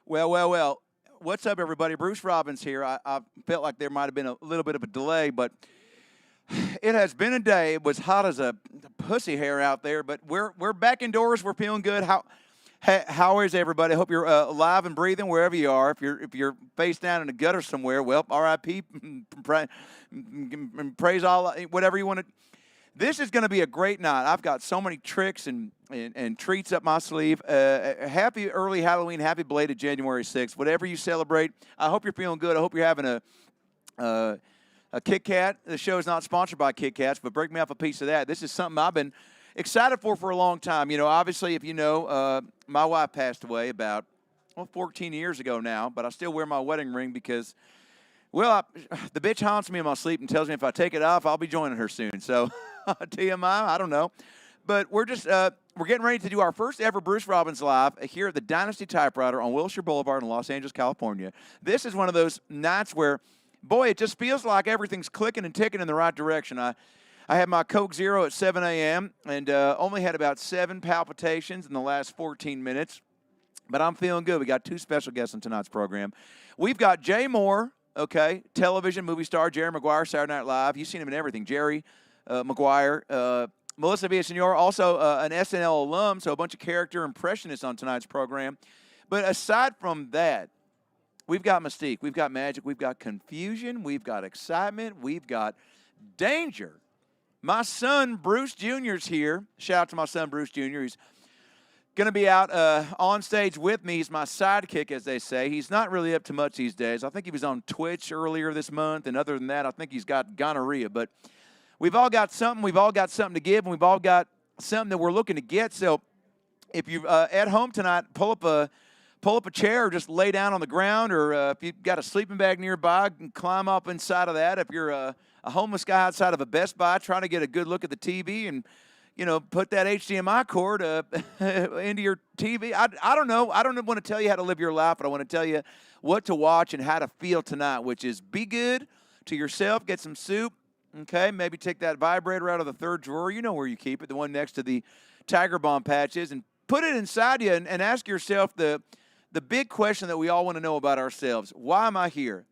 Well. What's up, everybody? Bruce Robbins here. I felt like there might have been a little bit of a delay, but it has been a day. It was hot as a pussy hair out there, but we're back indoors. We're feeling good. How is everybody? I hope you're alive and breathing wherever you are. If you're face down in a gutter somewhere, well, R.I.P. Praise Allah. Whatever you want to. This is going to be a great night. I've got so many tricks and treats up my sleeve. Happy early Halloween. Happy belated January 6th. Whatever you celebrate, I hope you're feeling good. I hope you're having a Kit Kat. The show is not sponsored by Kit Kats, but break me off a piece of that. This is something I've been excited for a long time. You know, obviously, if you know, my wife passed away about 14 years ago now, but I still wear my wedding ring because, well, the bitch haunts me in my sleep and tells me if I take it off, I'll be joining her soon. So, TMI, I don't know. But we're just, we're getting ready to do our first ever Bruce Robbins Live here at the Dynasty Typewriter on Wilshire Boulevard in Los Angeles, California. This is one of those nights where, boy, it just feels like everything's clicking and ticking in the right direction. I had my Coke Zero at 7 a.m. and only had about 7 palpitations in the last 14 minutes. But I'm feeling good. We got 2 special guests on tonight's program. We've got Jay Moore, okay, television movie star, Jerry Maguire, Saturday Night Live. You've seen him in everything. Jerry Maguire. Melissa Villasenor, also an SNL alum, so a bunch of character impressionists on tonight's program. But aside from that, we've got mystique, we've got magic, we've got confusion, we've got excitement, we've got danger. My son, Bruce Jr. is here. Shout out to my son, Bruce Jr. He's going to be out on stage with me. He's my sidekick, as they say. He's not really up to much these days. I think he was on Twitch earlier this month, and other than that, I think he's got gonorrhea. But we've all got something. We've all got something to give, and we've all got something that we're looking to get. So if you're at home tonight, pull up a chair or just lay down on the ground, or if you've got a sleeping bag nearby, you can climb up inside of that. If you're a homeless guy outside of a Best Buy trying to get a good look at the TV and, you know, put that HDMI cord into your TV. I don't know. I don't want to tell you how to live your life, but I want to tell you what to watch and how to feel tonight, which is be good to yourself, get some soup, okay? Maybe take that vibrator out of the third drawer. You know where you keep it, the one next to the Tiger Bomb patches, and put it inside you and ask yourself the big question that we all want to know about ourselves. Why am I here?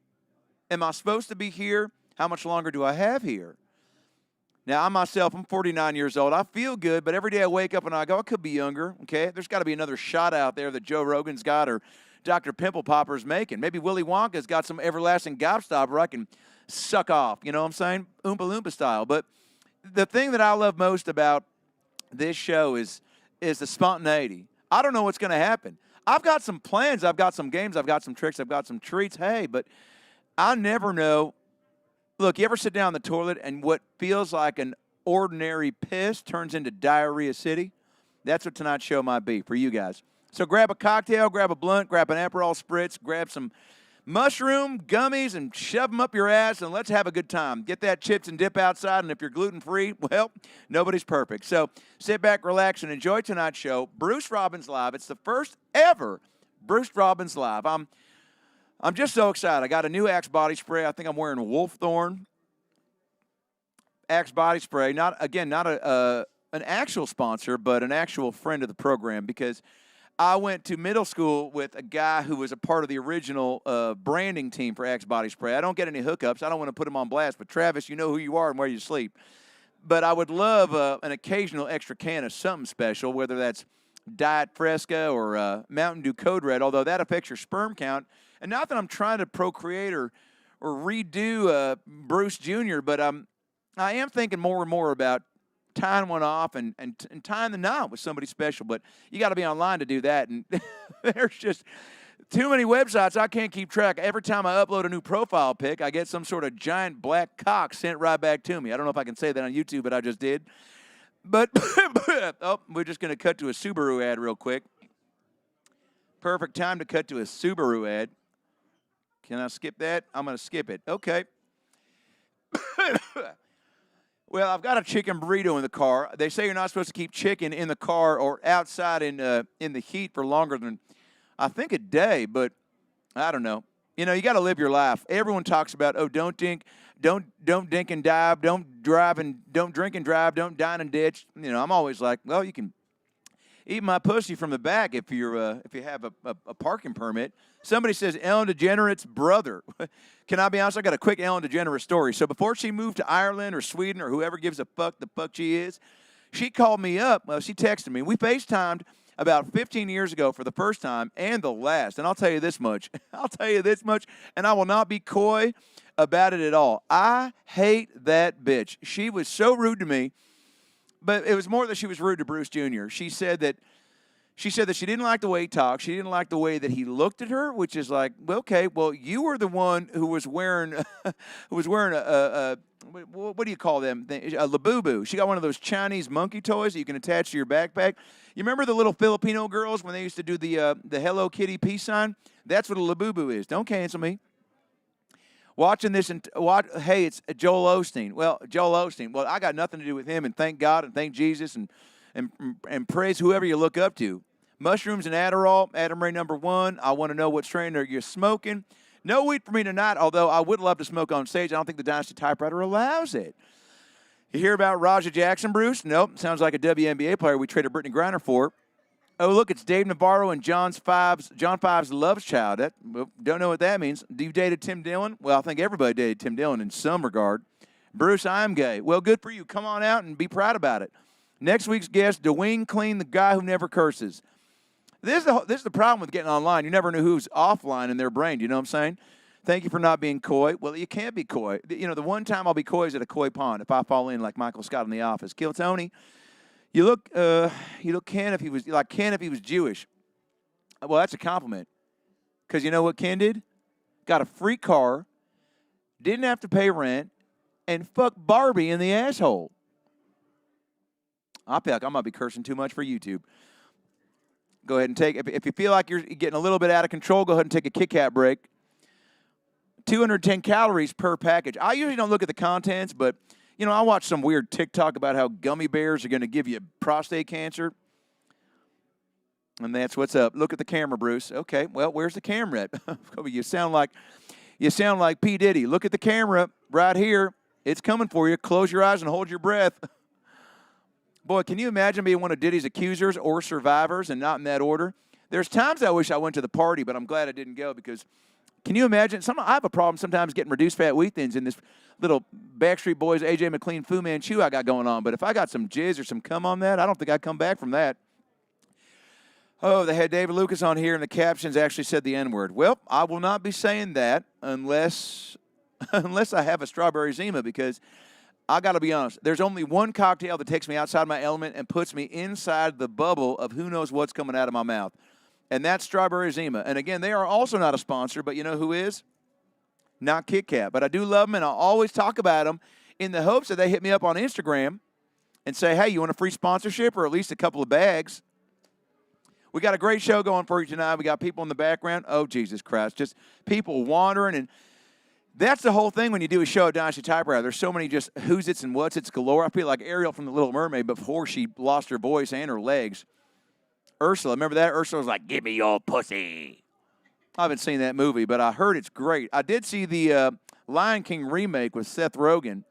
Am I supposed to be here? How much longer do I have here? Now, I myself, I'm 49 years old. I feel good, but every day I wake up and I go, I could be younger, okay? There's got to be another shot out there that Joe Rogan's got or Dr. Pimple Popper's making. Maybe Willy Wonka's got some everlasting gobstopper I can suck off, you know what I'm saying? Oompa Loompa style. But the thing that I love most about this show is the spontaneity. I don't know what's going to happen. I've got some plans. I've got some games. I've got some tricks. I've got some treats. Hey, but I never know. Look, you ever sit down in the toilet and what feels like an ordinary piss turns into diarrhea city? That's what tonight's show might be for you guys. So grab a cocktail, grab a blunt, grab an Aperol Spritz, grab some mushroom gummies and shove them up your ass, and let's have a good time. Get that chips and dip outside, and if you're gluten-free, well, nobody's perfect. So sit back, relax, and enjoy tonight's show, Bruce Robbins Live. It's the first ever Bruce Robbins Live. I'm just so excited. I got a new Axe body spray. I think I'm wearing a Wolfthorn Axe body spray. Not an actual sponsor, but an actual friend of the program, because I went to middle school with a guy who was a part of the original branding team for Axe body spray. I don't get any hookups. I don't want to put him on blast, but Travis, you know who you are and where you sleep. But I would love an occasional extra can of something special, whether that's Diet Fresca or Mountain Dew Code Red, although that affects your sperm count. And not that I'm trying to procreate or redo Bruce Jr., but I am thinking more and more about tying one off and tying the knot with somebody special. But you got to be online to do that. And there's just too many websites I can't keep track. Every time I upload a new profile pic, I get some sort of giant black cock sent right back to me. I don't know if I can say that on YouTube, but I just did. But, oh, we're just going to cut to a Subaru ad real quick. Perfect time to cut to a Subaru ad. Can I skip that? I'm going to skip it. Okay. Well, I've got a chicken burrito in the car. They say you're not supposed to keep chicken in the car or outside in the heat for longer than, I think, a day, but I don't know. You know, you got to live your life. Everyone talks about, oh, don't dink and dive, don't drive and don't drink and drive, don't dine and ditch. You know, I'm always like, well, you can eat my pussy from the back if you have a parking permit. Somebody says Ellen DeGeneres' brother. Can I be honest? I got a quick Ellen DeGeneres story. So before she moved to Ireland or Sweden or whoever gives a fuck the fuck she is, she called me up. Well, she texted me. We FaceTimed about 15 years ago for the first time and the last. And I'll tell you this much. And I will not be coy about it at all. I hate that bitch. She was so rude to me. But it was more that she was rude to Bruce Jr. She said that she didn't like the way he talked. She didn't like the way that he looked at her, which is like, well, okay, well, you were the one who was wearing a what do you call them? A labubu. She got one of those Chinese monkey toys that you can attach to your backpack. You remember the little Filipino girls when they used to do the Hello Kitty peace sign? That's what a labubu is. Don't cancel me. Watching this, hey, it's Joel Osteen. Well, I got nothing to do with him, and thank God and thank Jesus and praise whoever you look up to. Mushrooms and Adderall, Adam Ray #1. I want to know what strain you're smoking. No weed for me tonight, although I would love to smoke on stage. I don't think the Dynasty Typewriter allows it. You hear about Raja Jackson, Bruce? Nope, sounds like a WNBA player we traded Brittany Griner for. Oh, look, it's Dave Navarro and John Five's Love's Child. Don't know what that means. Do you dated Tim Dillon? Well, I think everybody dated Tim Dillon in some regard. Bruce, I'm gay. Well, good for you. Come on out and be proud about it. Next week's guest, Dwayne Clean, the guy who never curses. This is the problem with getting online. You never know who's offline in their brain. You know what I'm saying? Thank you for not being coy. Well, you can't be coy. You know, the one time I'll be coy is at a koi pond if I fall in like Michael Scott in The Office. Kill Tony. You look Ken if he was Jewish. Well, that's a compliment. Because you know what Ken did? Got a free car, didn't have to pay rent, and fucked Barbie in the asshole. I feel like I might be cursing too much for YouTube. Go ahead and if you feel like you're getting a little bit out of control, go ahead and take a Kit Kat break. 210 calories per package. I usually don't look at the contents, but you know, I watched some weird TikTok about how gummy bears are going to give you prostate cancer. And that's what's up. Look at the camera, Bruce. Okay, well, where's the camera at? You sound like P. Diddy. Look at the camera right here. It's coming for you. Close your eyes and hold your breath. Boy, can you imagine being one of Diddy's accusers or survivors and not in that order? There's times I wish I went to the party, but I'm glad I didn't go because can you imagine? I have a problem sometimes getting reduced fat wheat thins in this little Backstreet Boys, AJ McLean, Fu Manchu I got going on. But if I got some jizz or some cum on that, I don't think I'd come back from that. Oh, they had David Lucas on here, and the captions actually said the N-word. Well, I will not be saying that unless I have a strawberry Zima because I got to be honest. There's only one cocktail that takes me outside my element and puts me inside the bubble of who knows what's coming out of my mouth. And that's Strawberry Zima. And again, they are also not a sponsor, but you know who is? Not Kit Kat. But I do love them, and I always talk about them in the hopes that they hit me up on Instagram and say, hey, you want a free sponsorship or at least a couple of bags? We got a great show going for you tonight. We got people in the background. Oh, Jesus Christ. Just people wandering. And that's the whole thing when you do a show at Dynasty Typewriter. There's so many just who's its and what's its galore. I feel like Ariel from The Little Mermaid before she lost her voice and her legs. Ursula, remember that? Ursula was like, give me your pussy. I haven't seen that movie, but I heard it's great. I did see the Lion King remake with Seth Rogen.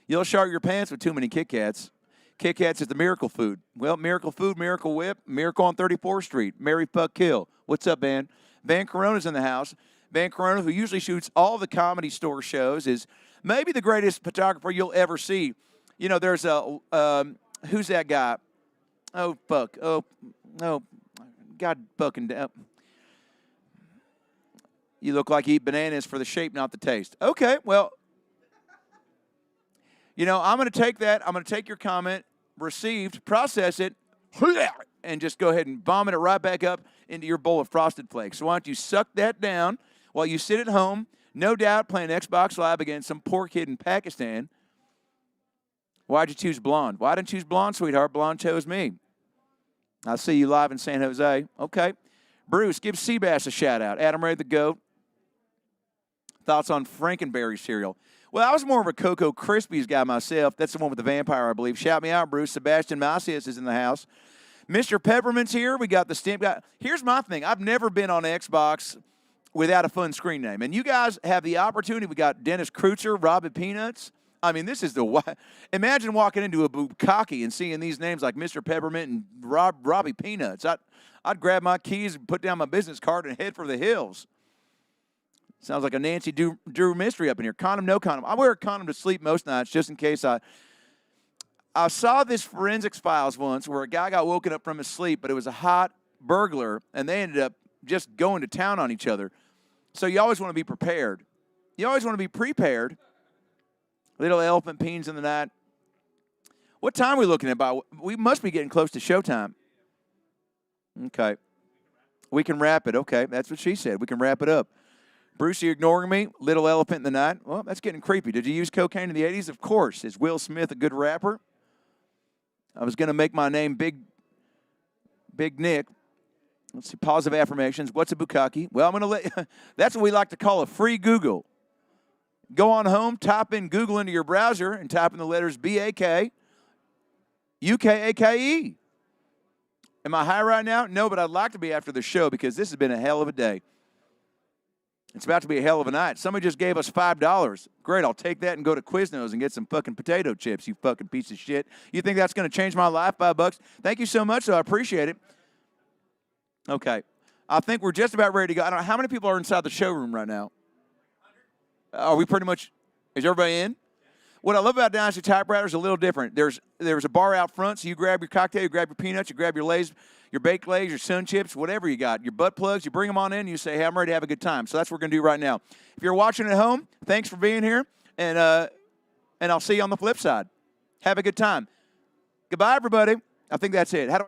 You'll shart your pants with too many Kit Kats. Kit Kats is the miracle food. Well, miracle food, miracle whip, miracle on 34th Street. Mary fuck kill. What's up, Van? Van Corona's in the house. Van Corona, who usually shoots all the Comedy Store shows, is maybe the greatest photographer you'll ever see. You know, there's who's that guy? Oh, fuck. Oh, God fucking damn. You look like you eat bananas for the shape, not the taste. Okay, well, you know, I'm going to take that. I'm going to take your comment, received, process it, and just go ahead and vomit it right back up into your bowl of Frosted Flakes. So why don't you suck that down while you sit at home, no doubt playing Xbox Live against some poor kid in Pakistan. Why'd you choose blonde? Why didn't you choose blonde, sweetheart? Blonde chose me. I see you live in San Jose. Okay. Bruce, give Seabass a shout-out. Adam Ray the GOAT. Thoughts on Frankenberry cereal? Well, I was more of a Cocoa Krispies guy myself. That's the one with the vampire, I believe. Shout me out, Bruce. Sebastian Macias is in the house. Mr. Peppermint's here. We got the stamp guy. Here's my thing. I've never been on Xbox without a fun screen name. And you guys have the opportunity. We got Dennis Kreutzer, Robbie Peanuts. I mean, this is imagine walking into a bukkake and seeing these names like Mr. Peppermint and Robbie Peanuts. I'd grab my keys and put down my business card and head for the hills. Sounds like a Nancy Drew mystery up in here. Condom, no condom. I wear a condom to sleep most nights just in case I saw this forensics files once where a guy got woken up from his sleep, but it was a hot burglar, and they ended up just going to town on each other. So you always want to be prepared. You always want to be prepared. Little elephant peens in the night. What time are we looking at? We must be getting close to showtime. Okay. We can wrap it. Okay, that's what she said. We can wrap it up. Bruce, you ignoring me? Little elephant in the night. Well, that's getting creepy. Did you use cocaine in the 80s? Of course. Is Will Smith a good rapper? I was going to make my name Big Nick. Let's see, positive affirmations. What's a bukkake? Well, I'm going to that's what we like to call a free Google. Go on home, type in Google into your browser, and type in the letters B-A-K, U-K-A-K-E. Am I high right now? No, but I'd like to be after the show because this has been a hell of a day. It's about to be a hell of a night. Somebody just gave us $5. Great, I'll take that and go to Quiznos and get some fucking potato chips, you fucking piece of shit. You think that's going to change my life, $5? Thank you so much, though. I appreciate it. Okay. I think we're just about ready to go. I don't know. How many people are inside the showroom right now? Are we pretty much, is everybody in? What I love about Dynasty Typewriter is a little different. There's a bar out front, so you grab your cocktail, you grab your peanuts, you grab your Lay's, your baked Lay's, your Sun Chips, whatever you got, your butt plugs, you bring them on in, and you say, hey, I'm ready to have a good time. So that's what we're going to do right now. If you're watching at home, thanks for being here, and I'll see you on the flip side. Have a good time. Goodbye, everybody. I think that's it. How do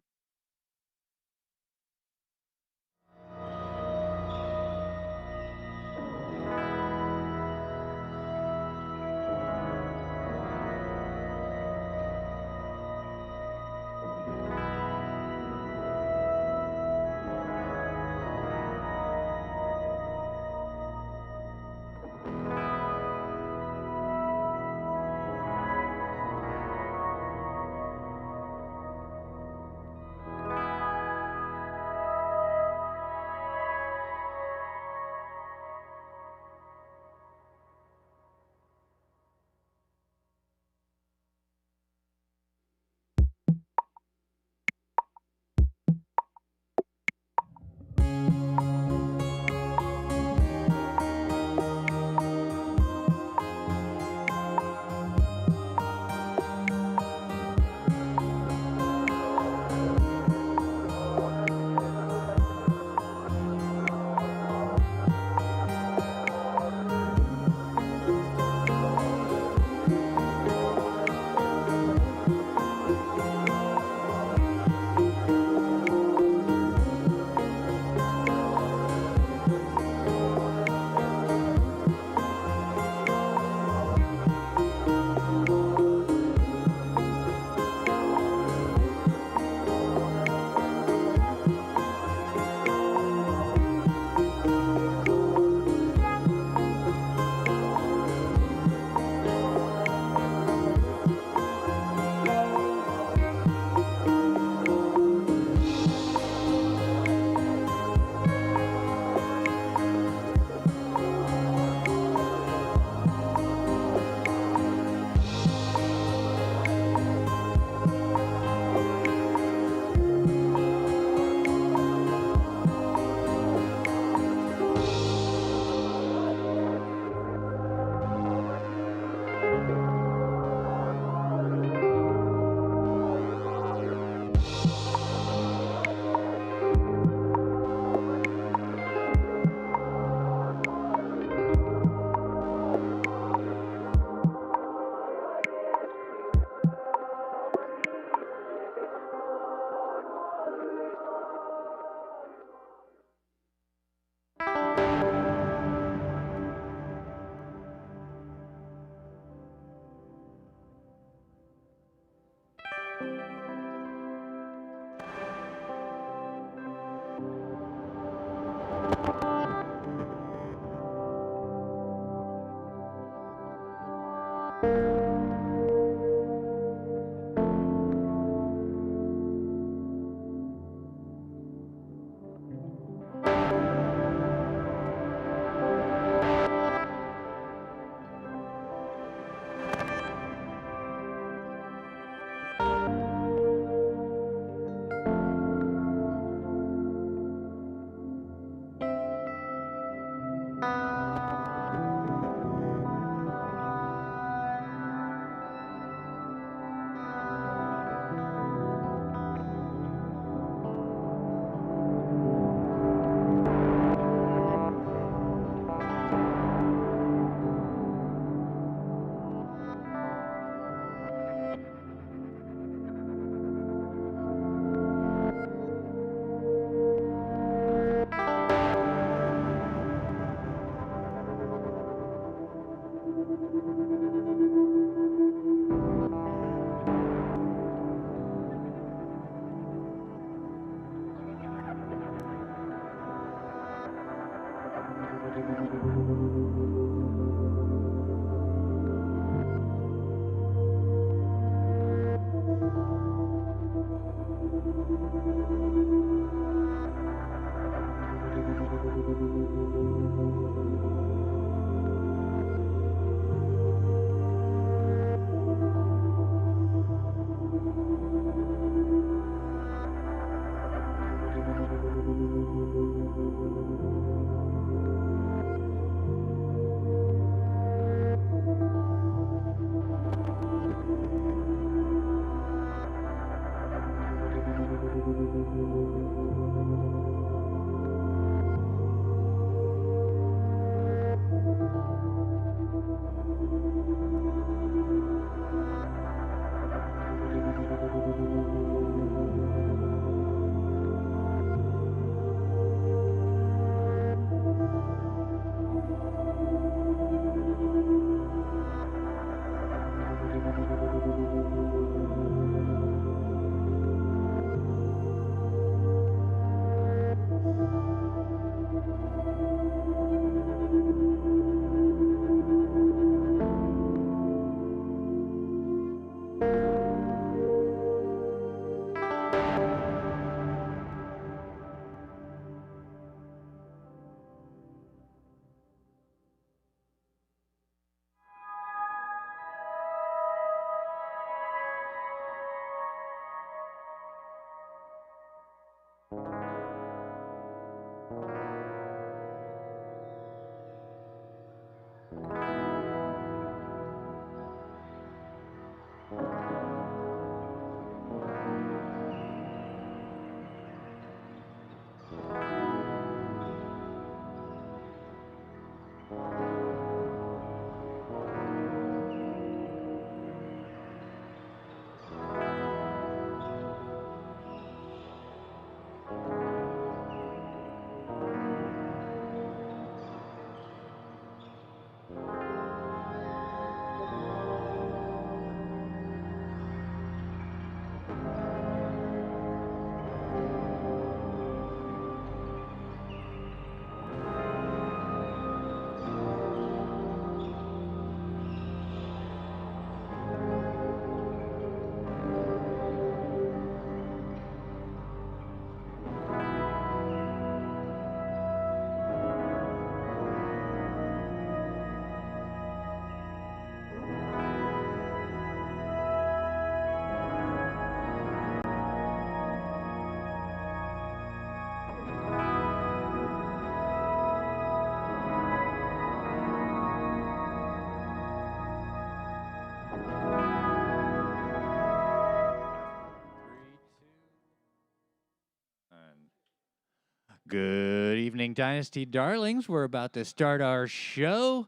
Good evening, Dynasty darlings. We're about to start our show.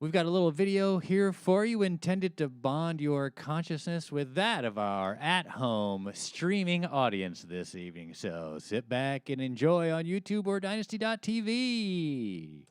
We've got a little video here for you intended to bond your consciousness with that of our at-home streaming audience this evening. So sit back and enjoy on YouTube or Dynasty.tv.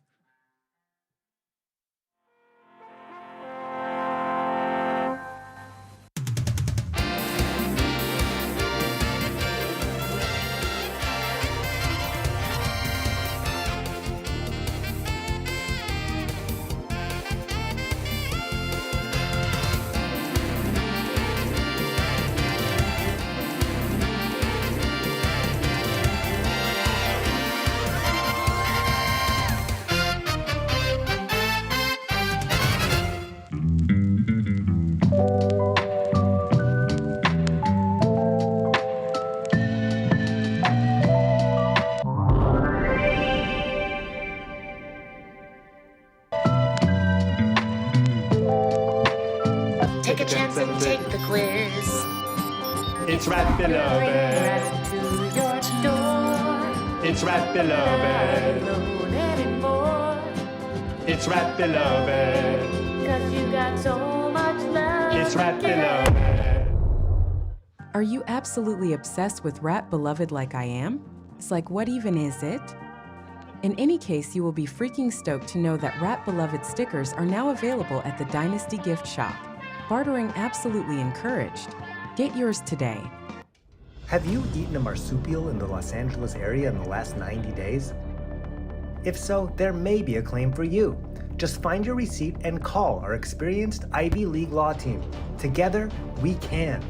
Take a chance and take the quiz. It's Rat Beloved. Right to your door. It's Rat Beloved. Load anymore. It's Rat Beloved. Cause you got so much love. It's Rat to give. Beloved. Are you absolutely obsessed with Rat Beloved like I am? It's like, what even is it? In any case, you will be freaking stoked to know that Rat Beloved stickers are now available at the Dynasty gift shop. Bartering absolutely encouraged. Get yours today. Have you eaten a marsupial in the Los Angeles area in the last 90 days? If so, there may be a claim for you. Just find your receipt and call our experienced Ivy League law team. Together, we can.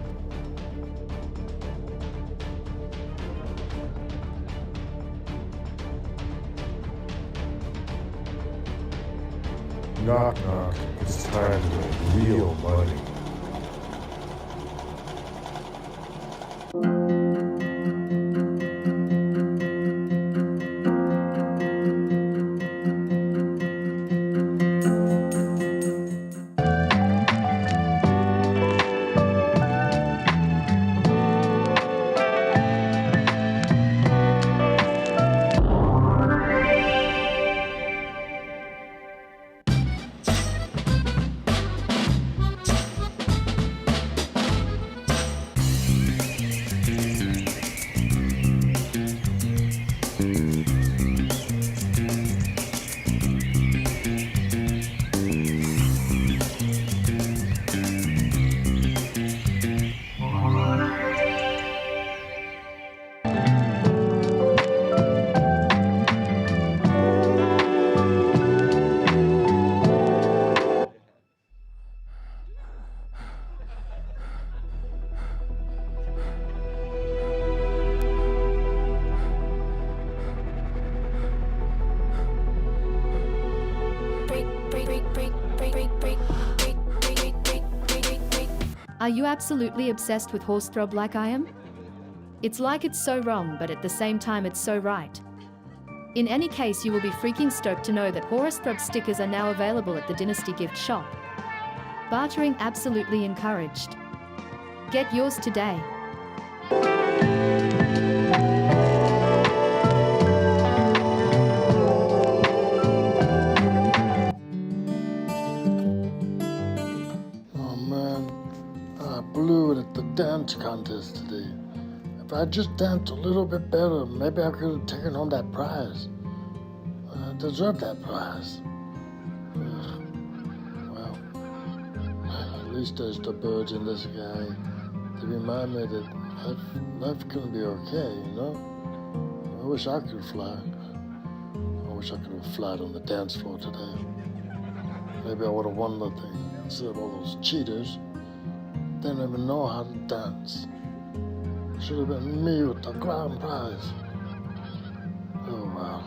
Knock, knock. It's time to make real money. Are you absolutely obsessed with horse throb like I am? It's like it's so wrong, but at the same time it's so right. In any case, you will be freaking stoked to know that horse throb stickers are now available at the Dynasty gift shop. Bartering absolutely encouraged. Get yours today. Oh man, I blew it at the dance contest today. If I just danced a little bit better, maybe I could have taken home that prize. I deserve that prize. Well, at least there's the birds in the sky to remind me that life can be okay, you know? I wish I could fly. I wish I could have flied on the dance floor today. Maybe I would have won the thing instead of all those cheaters. They didn't even know how to dance. Should have been me with the grand prize. Oh, wow.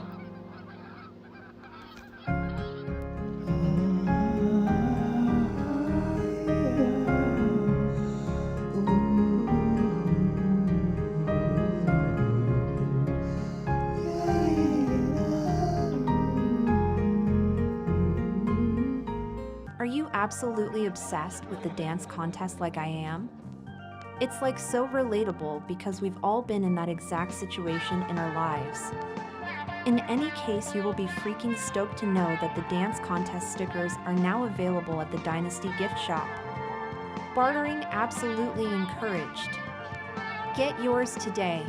Are you absolutely obsessed with the dance contest like I am? It's like so relatable because we've all been in that exact situation in our lives. In any case, you will be freaking stoked to know that the dance contest stickers are now available at the Dynasty gift shop. Bartering absolutely encouraged. Get yours today.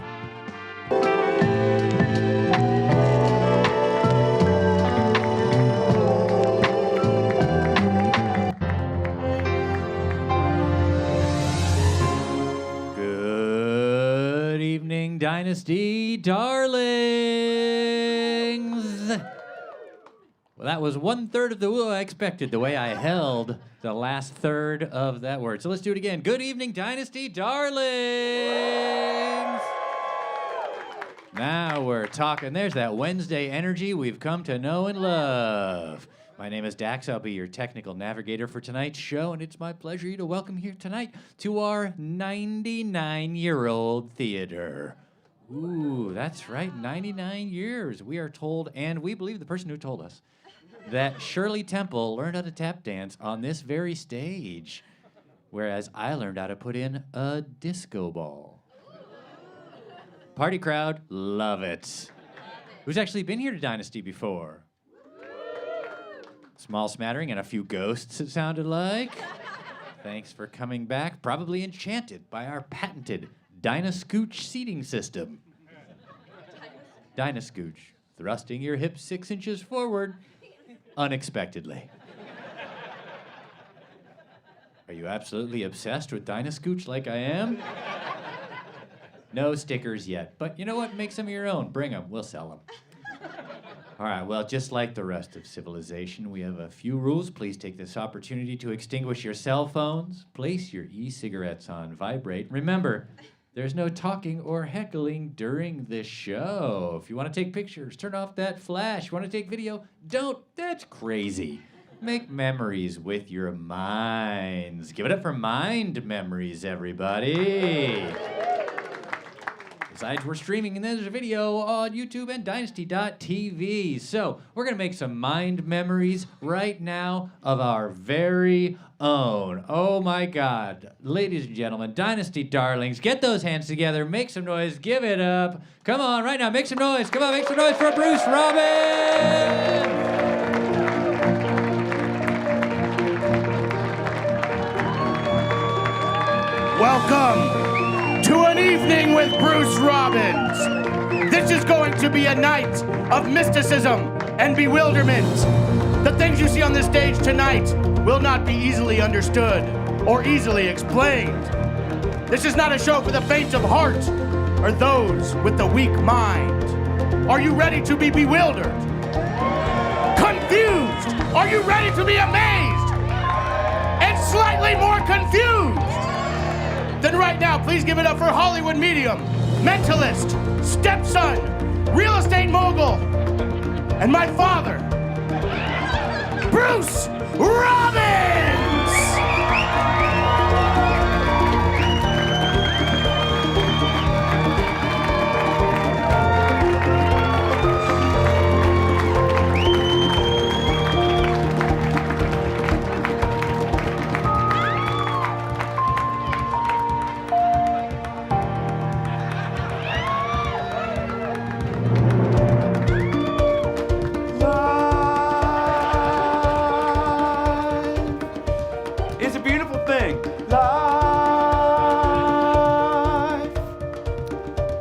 Dynasty darlings. Well, that was 1/3 of the woo I expected, the way I held the last third of that word. So let's do it again. Good evening, Dynasty darlings. Now we're talking. There's that Wednesday energy we've come to know and love. My name is Dax. I'll be your technical navigator for tonight's show, and it's my pleasure to welcome here tonight to our 99-year-old theater. Ooh, that's right, 99 years. We are told, and we believe the person who told us, that Shirley Temple learned how to tap dance on this very stage, whereas I learned how to put in a disco ball. Party crowd, love it. Who's actually been here to Dynasty before? Small smattering and a few ghosts, it sounded like. Thanks for coming back, probably enchanted by our patented Dynascooch seating system. Dynascooch, thrusting your hips 6 inches forward unexpectedly. Are you absolutely obsessed with Dynascooch like I am? No stickers yet, but you know what? Make some of your own. Bring them. We'll sell them. All right, well, just like the rest of civilization, we have a few rules. Please take this opportunity to extinguish your cell phones. Place your e-cigarettes on vibrate. Remember, there's no talking or heckling during the show. If you want to take pictures, turn off that flash. You want to take video? Don't. That's crazy. Make memories with your minds. Give it up for mind memories, everybody. Besides, we're streaming, and there's a video on YouTube and Dynasty.tv. So we're going to make some mind memories right now of our very own. Oh, my God. Ladies and gentlemen, Dynasty darlings, get those hands together. Make some noise. Give it up. Come on, right now. Make some noise. Come on, make some noise for Bruce Robbins. Welcome to an evening with Bruce Robbins. This is going to be a night of mysticism and bewilderment. The things you see on this stage tonight will not be easily understood or easily explained. This is not a show for the faint of heart or those with the weak mind. Are you ready to be bewildered? Confused? Are you ready to be amazed? And slightly more confused? Then right now, please give it up for Hollywood medium, mentalist, stepson, real estate mogul, and my father, Bruce Robbins!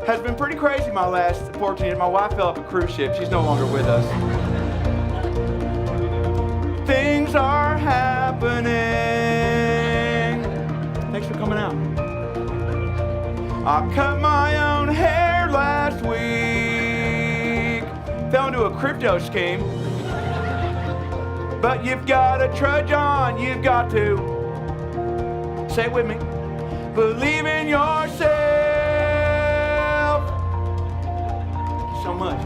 has been pretty crazy my last 14 years. My wife fell off a cruise ship. She's no longer with us. Things are happening. Thanks for coming out. I cut my own hair last week. Fell into a crypto scheme. But you've got to trudge on. You've got to, say it with me, believe in yourself. Thank you so much.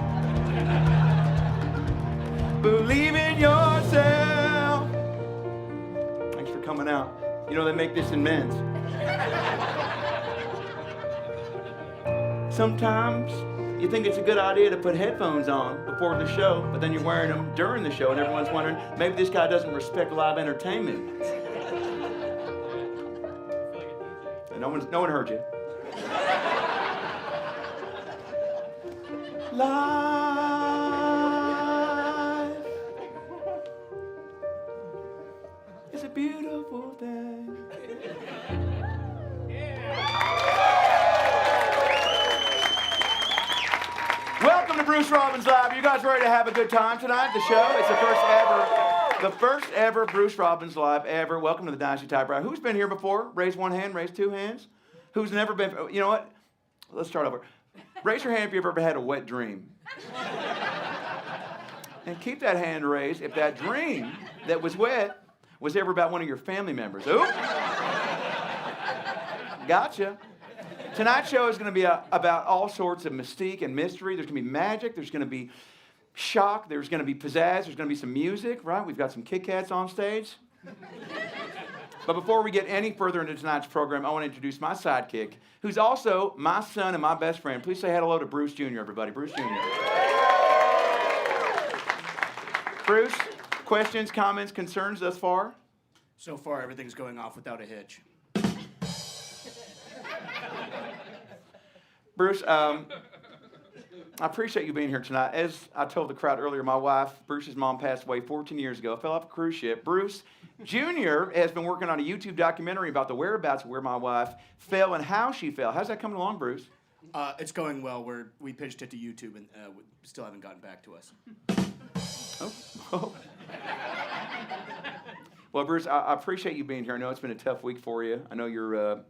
Believe in yourself. Thanks for coming out. You know, they make this in men's. Sometimes you think it's a good idea to put headphones on before the show, but then you're wearing them during the show, and everyone's wondering, maybe this guy doesn't respect live entertainment. And no one heard you. Life is a beautiful thing. Welcome to Bruce Robbins Live. You guys ready to have a good time tonight at the show? It's the first ever Bruce Robbins Live ever. Welcome to the Dynasty Typewriter. Who's been here before? Raise one hand, raise two hands. Who's never been? You know what? Let's start over. Raise your hand if you've ever had a wet dream. And keep that hand raised if that dream that was wet was ever about one of your family members. Oop. Gotcha. Tonight's show is going to be about all sorts of mystique and mystery. There's going to be magic. There's going to be shock. There's going to be pizzazz. There's going to be some music, right? We've got some Kit Kats on stage. But before we get any further into tonight's program, I want to introduce my sidekick, who's also my son and my best friend. Please say hello to Bruce Jr., everybody. Bruce Jr. Bruce, questions, comments, concerns thus far? So far, everything's going off without a hitch. Bruce, I appreciate you being here tonight. As I told the crowd earlier, my wife, Bruce's mom, passed away 14 years ago. Fell off a cruise ship. Bruce Jr. has been working on a YouTube documentary about the whereabouts of where my wife fell and how she fell. How's that coming along, Bruce? It's going well. We pitched it to YouTube and we still haven't gotten back to us. Oh. Well, Bruce, I appreciate you being here. I know it's been a tough week for you. I know your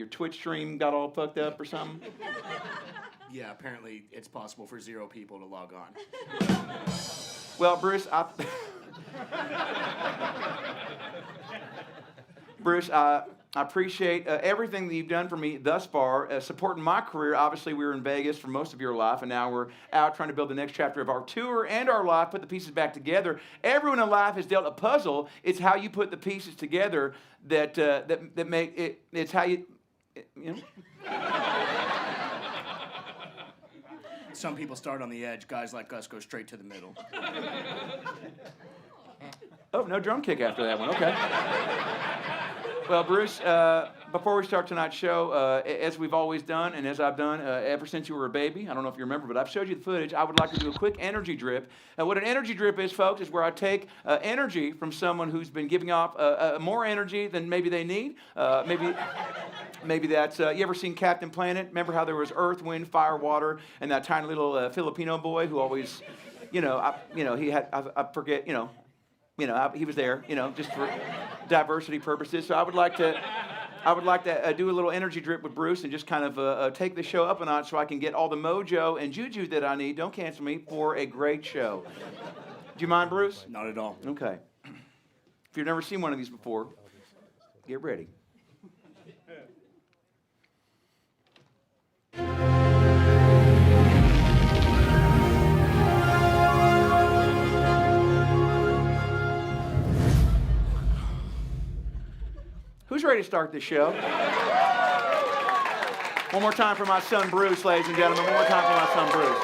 Twitch stream got all fucked up or something. Yeah, apparently it's possible for 0 people to log on. Well, Bruce, I appreciate everything that you've done for me thus far, supporting my career. Obviously, we were in Vegas for most of your life, and now we're out trying to build the next chapter of our tour and our life, put the pieces back together. Everyone in life has dealt a puzzle. It's how you put the pieces together that make it. It's how you know. Some people start on the edge. Guys like us go straight to the middle. Oh, no drum kick after that one. Okay. Well, Bruce, before we start tonight's show, as we've always done, and as I've done ever since you were a baby, I don't know if you remember, but I've showed you the footage. I would like to do a quick energy drip. What an energy drip is, folks, is where I take energy from someone who's been giving off more energy than maybe they need. Maybe that's, you ever seen Captain Planet? Remember how there was Earth, Wind, Fire, Water, and that tiny little Filipino boy who always, he had, I forget, he was there, just for diversity purposes. So I would like to do a little energy drip with Bruce and just kind of take the show up a notch so I can get all the mojo and juju that I need, don't cancel me, for a great show. Do you mind, Bruce? Not at all. Okay. If you've never seen one of these before, get ready. Who's ready to start this show? One more time for my son Bruce, ladies and gentlemen. One more time for my son Bruce.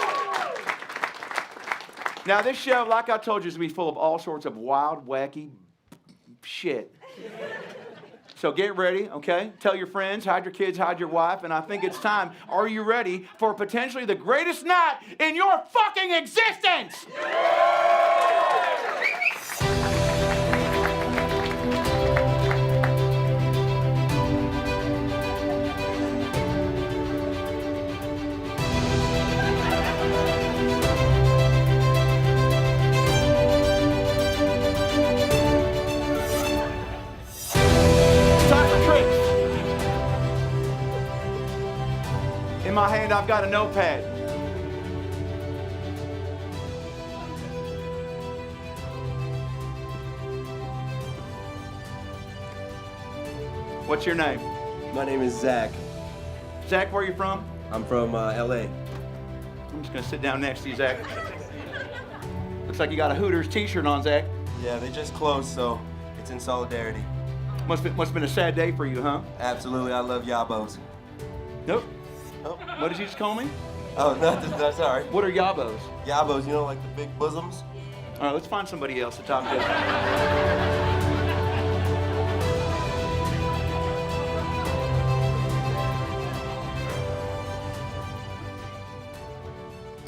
Now, this show, like I told you, is going to be full of all sorts of wild, wacky shit. So get ready, okay? Tell your friends, hide your kids, hide your wife, and I think it's time. Are you ready for potentially the greatest night in your fucking existence? In my hand, I've got a notepad. What's your name? My name is Zach. Zach, where are you from? I'm from LA. I'm just gonna sit down next to you, Zach. Looks like you got a Hooters t-shirt on, Zach. Yeah, they just closed, so it's in solidarity. Must have been a sad day for you, huh? Absolutely, I love yabos. Nope. Oh. What did you just call me? Oh, nothing, sorry. What are yabos? Yabos, you know, like the big bosoms? All right, let's find somebody else to talk to.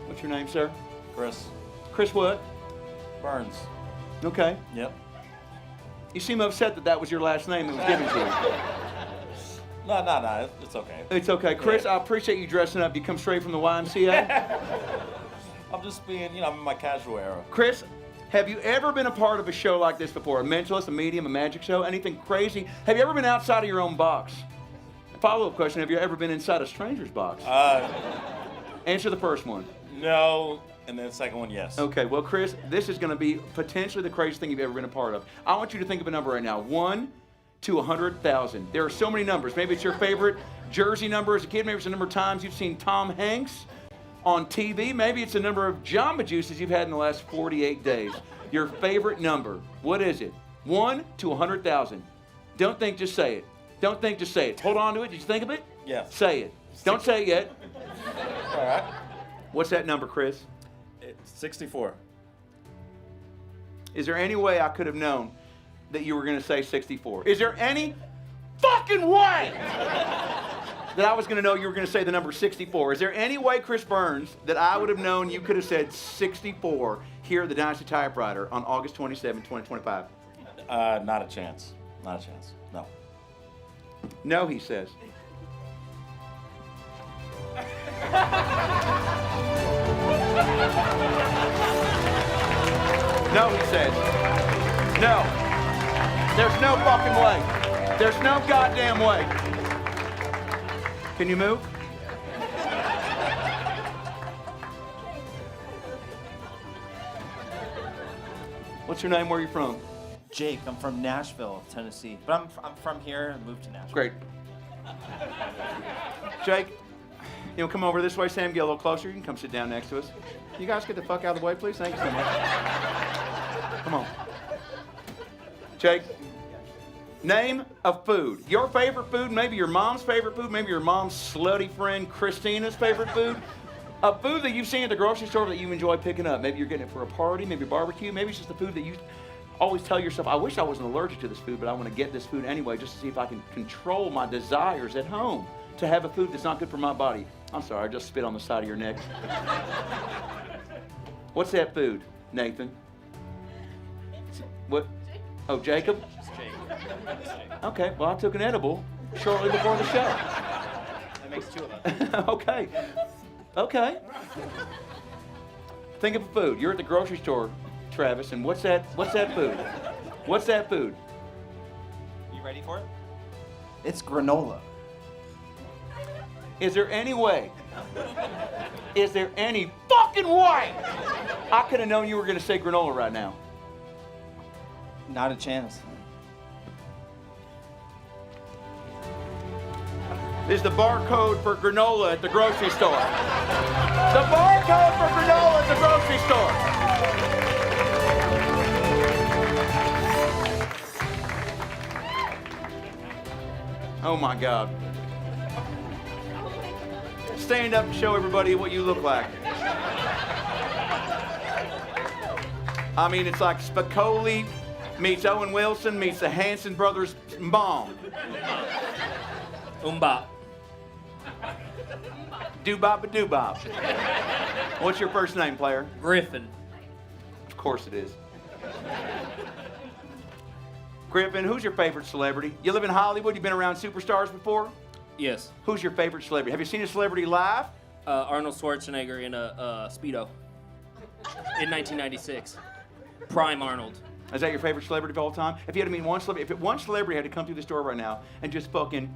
What's your name, sir? Chris. Chris what? Burns. Okay. Yep. You seem upset that that was your last name that was given to you. No, it's okay. It's okay. Chris, Yeah. I appreciate you dressing up. You come straight from the YMCA? I'm just being, I'm in my casual era. Chris, have you ever been a part of a show like this before? A mentalist, a medium, a magic show, anything crazy? Have you ever been outside of your own box? A follow-up question, have you ever been inside a stranger's box? Answer the first one. No, and then the second one, yes. Okay, well, Chris, this is going to be potentially the craziest thing you've ever been a part of. I want you to think of a number right now. 1 to 100,000. There are so many numbers. Maybe it's your favorite jersey number as a kid. Maybe it's the number of times you've seen Tom Hanks on TV. Maybe it's the number of Jamba Juices you've had in the last 48 days. Your favorite number. What is it? 1 to 100,000. Don't think, just say it. Don't think, just say it. Hold on to it. Did you think of it? Yes. Say it. Don't say it yet. All right. What's that number, Chris? It's 64. Is there any way I could have known that you were going to say 64? Is there any fucking way that I was going to know you were going to say the number 64? Is there any way, Chris Burns, that I would have known you could have said 64 here at the Dynasty Typewriter on August 27, 2025? Not a chance. Not a chance. No. No, he says. No, he says. No. There's no fucking way. There's no goddamn way. Can you move? What's your name? Where are you from? Jake. I'm from Nashville, Tennessee. But I'm from here and moved to Nashville. Great. Jake, you know, come over this way. Sam, get a little closer. You can come sit down next to us. You guys get the fuck out of the way, please. Thank you so much. Come on. Jake, name a food. Your favorite food, maybe your mom's favorite food, maybe your mom's slutty friend Christina's favorite food. A food that you've seen at the grocery store that you enjoy picking up. Maybe you're getting it for a party, maybe a barbecue. Maybe it's just the food that you always tell yourself, I wish I wasn't allergic to this food, but I want to get this food anyway just to see if I can control my desires at home to have a food that's not good for my body. I'm sorry, I just spit on the side of your neck. What's that food, Nathan? What? Oh, Jacob? Okay, well, I took an edible shortly before the show. That makes two of us. Okay. Okay. Think of a food. You're at the grocery store, Travis, and what's that food? What's that food? You ready for it? It's granola. Is there any way? Is there any fucking way I could have known you were going to say granola right now? Not a chance. This is the barcode for granola at the grocery store. The barcode for granola at the grocery store. Oh my God. Stand up and show everybody what you look like. I mean, it's like Spicoli meets Owen Wilson meets the Hanson brothers' mom. Umbop. Doobop-a-doobop. What's your first name, player? Griffin. Of course it is. Griffin, who's your favorite celebrity? You live in Hollywood, you've been around superstars before? Yes. Who's your favorite celebrity? Have you seen a celebrity live? Arnold Schwarzenegger in a Speedo. In 1996. Prime Arnold. Is that your favorite celebrity of all time? If you had to meet one celebrity, if one celebrity had to come through the store right now and just fucking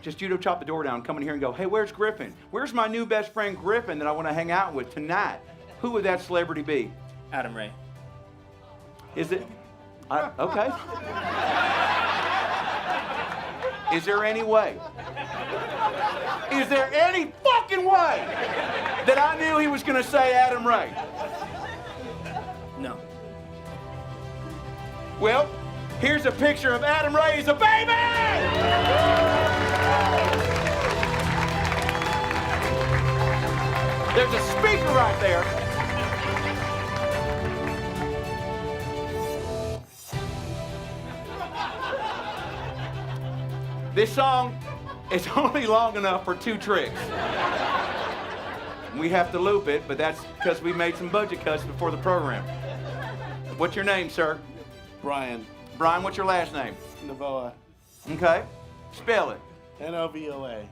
just judo chop the door down, come in here and go, hey, where's Griffin? Where's my new best friend Griffin that I want to hang out with tonight? Who would that celebrity be? Adam Ray. Is it? Okay. Is there any way? Is there any fucking way that I knew he was going to say Adam Ray? No. Well, here's a picture of Adam Ray as a baby! There's a speaker right there. This song is only long enough for 2 tricks. We have to loop it, but that's because we made some budget cuts before the program. What's your name, sir? Brian. Brian, what's your last name? Navoa. Okay. Spell it. N-O-V-O-A.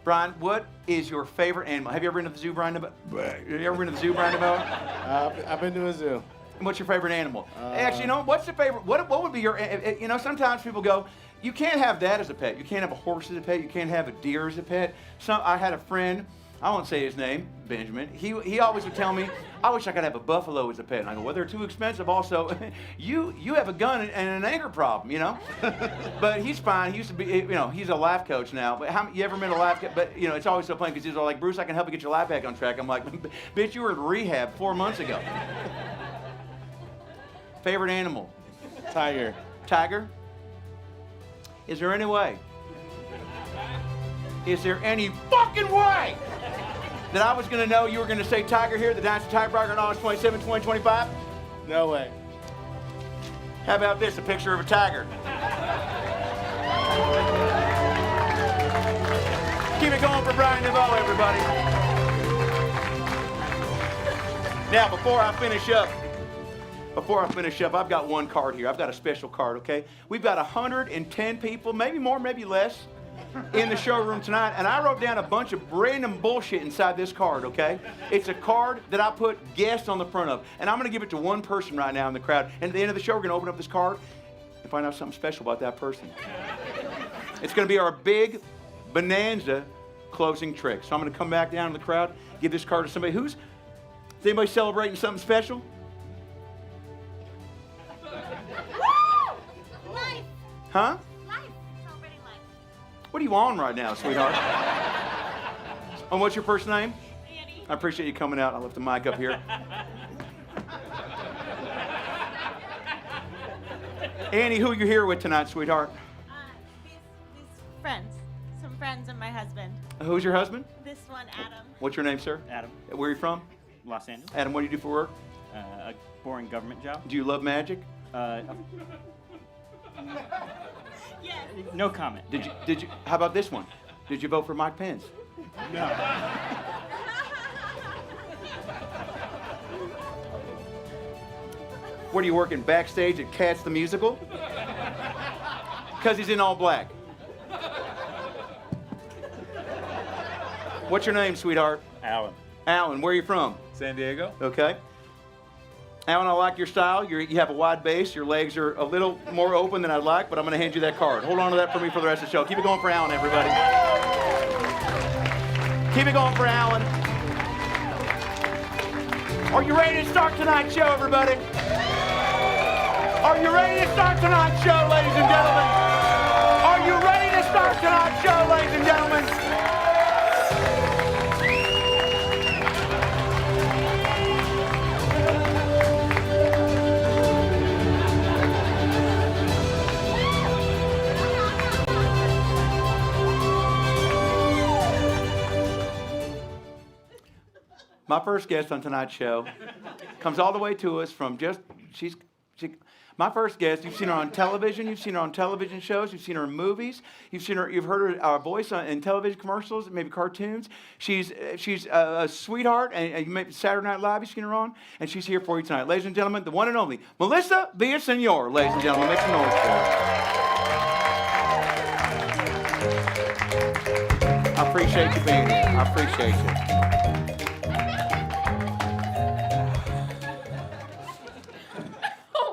Brian, what is your favorite animal? Have you ever been to the zoo, Brian? Have you ever been to the zoo, Brian? I've been to a zoo. And what's your favorite animal? Actually, you know, what's the favorite? What would be your? You know, sometimes people go, you can't have that as a pet. You can't have a horse as a pet. You can't have a deer as a pet. I had a friend. I won't say his name, Benjamin. He always would tell me, I wish I could have a buffalo as a pet. And I go, well, they're too expensive. Also, you have a gun and an anger problem, you know. But he's fine. He used to be, you know, he's a life coach now. But you ever met a life coach? But you know, it's always so funny because he's all like, Bruce, I can help you get your life back on track. I'm like, bitch, you were in rehab 4 months ago. Favorite animal? Tiger. Tiger? Is there any way? Is there any fucking way that I was going to know you were going to say Tiger here at the Dynasty Typewriter on August 27, 2025? No way. How about this, a picture of a tiger? Keep it going for Brian DeVoe, everybody. Now, before I finish up, I've got one card here. I've got a special card, okay? We've got 110 people, maybe more, maybe less, in the showroom tonight, and I wrote down a bunch of random bullshit inside this card, okay? It's a card that I put guests on the front of, and I'm going to give it to one person right now in the crowd, and at the end of the show, we're going to open up this card and find out something special about that person. It's going to be our big bonanza closing trick. So I'm going to come back down in the crowd, give this card to somebody. Is anybody celebrating something special? Life. Huh? Life. Celebrating life. What are you on right now, sweetheart? And what's your first name? Annie. I appreciate you coming out. I'll lift the mic up here. Annie, who are you here with tonight, sweetheart? These friends. Some friends and my husband. Who's your husband? This one, Adam. What's your name, sir? Adam. Where are you from? Los Angeles. Adam, what do you do for work? A boring government job. Do you love magic? Yes. No comment. Did you? How about this one? Did you vote for Mike Pence? No. What are you working backstage at Cats the Musical? Because he's in all black. What's your name, sweetheart? Alan. Alan, where are you from? San Diego. Okay. Alan, I like your style. You have a wide base. Your legs are a little more open than I'd like, but I'm going to hand you that card. Hold on to that for me for the rest of the show. Keep it going for Alan, everybody. Keep it going for Alan. Are you ready to start tonight's show, everybody? Are you ready to start tonight's show, ladies and gentlemen? Are you ready to start tonight's show, ladies and gentlemen? My first guest on tonight's show comes all the way to us from my first guest. You've seen her on television. You've seen her on television shows. You've seen her in movies. You've heard her voice in television commercials, maybe cartoons. She's a sweetheart, and maybe Saturday Night Live. You've seen her on, and she's here for you tonight, ladies and gentlemen. The one and only Melissa Villasenor, ladies and gentlemen. Make some noise for her. I appreciate you being here. I appreciate you.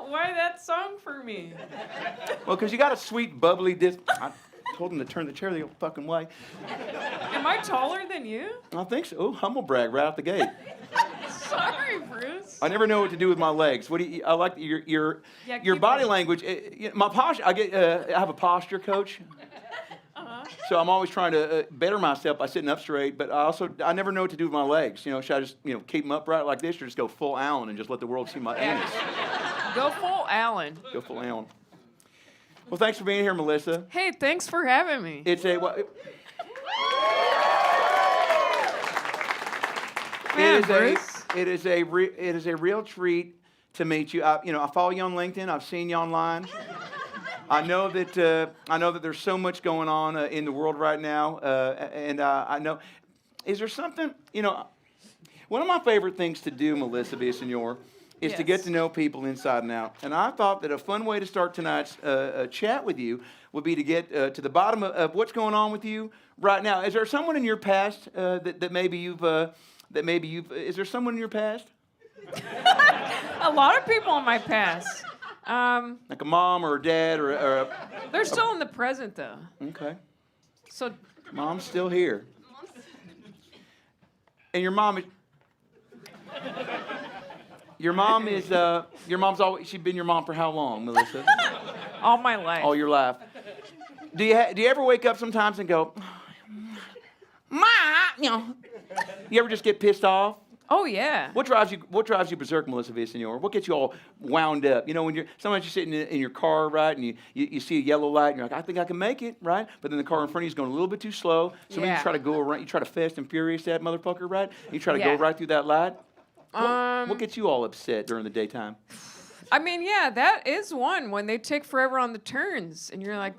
Why that song for me? Well, because you got a sweet, bubbly told them to turn the chair the fucking way. Am I taller than you? I think so. Oh, humble brag right out the gate. Sorry, Bruce. I never know what to do with my legs. What do you? I like your keep body it. language. My posture. I have a posture coach. So I'm always trying to better myself by sitting up straight. But I never know what to do with my legs. You know, should I just keep them upright like this, or just go full Allen and just let the world see my anus? Go full Allen. Go full Allen. Well, thanks for being here, Melissa. Hey, thanks for having me. It's a. It is a real treat to meet you. I follow you on LinkedIn. I've seen you online. I know that there's so much going on in the world right now, and I know. Is there something? One of my favorite things to do, Melissa Villasenor, is to get to know people inside and out. And I thought that a fun way to start tonight's chat with you would be to get to the bottom of what's going on with you right now. Is there someone in your past that maybe you've is there someone in your past? A lot of people in my past. Like a mom or a dad or a They're still in the present, though. Okay. So. Mom's still here. And your mom's always, she's been your mom for how long, Melissa? All my life. All your life. Do you ever wake up sometimes and go, Ma, you ever just get pissed off? Oh yeah. What drives you berserk, Melissa Villasenor? What gets you all wound up? When sometimes you're sitting in your car, right, and you see a yellow light, and you're like, I think I can make it, right? But then the car in front of you is going a little bit too slow. So then you try to go around, you try to fast and furious that motherfucker, right? You try to go right through that light. What gets you all upset during the daytime? I mean, yeah, that is one when they take forever on the turns, and you're like,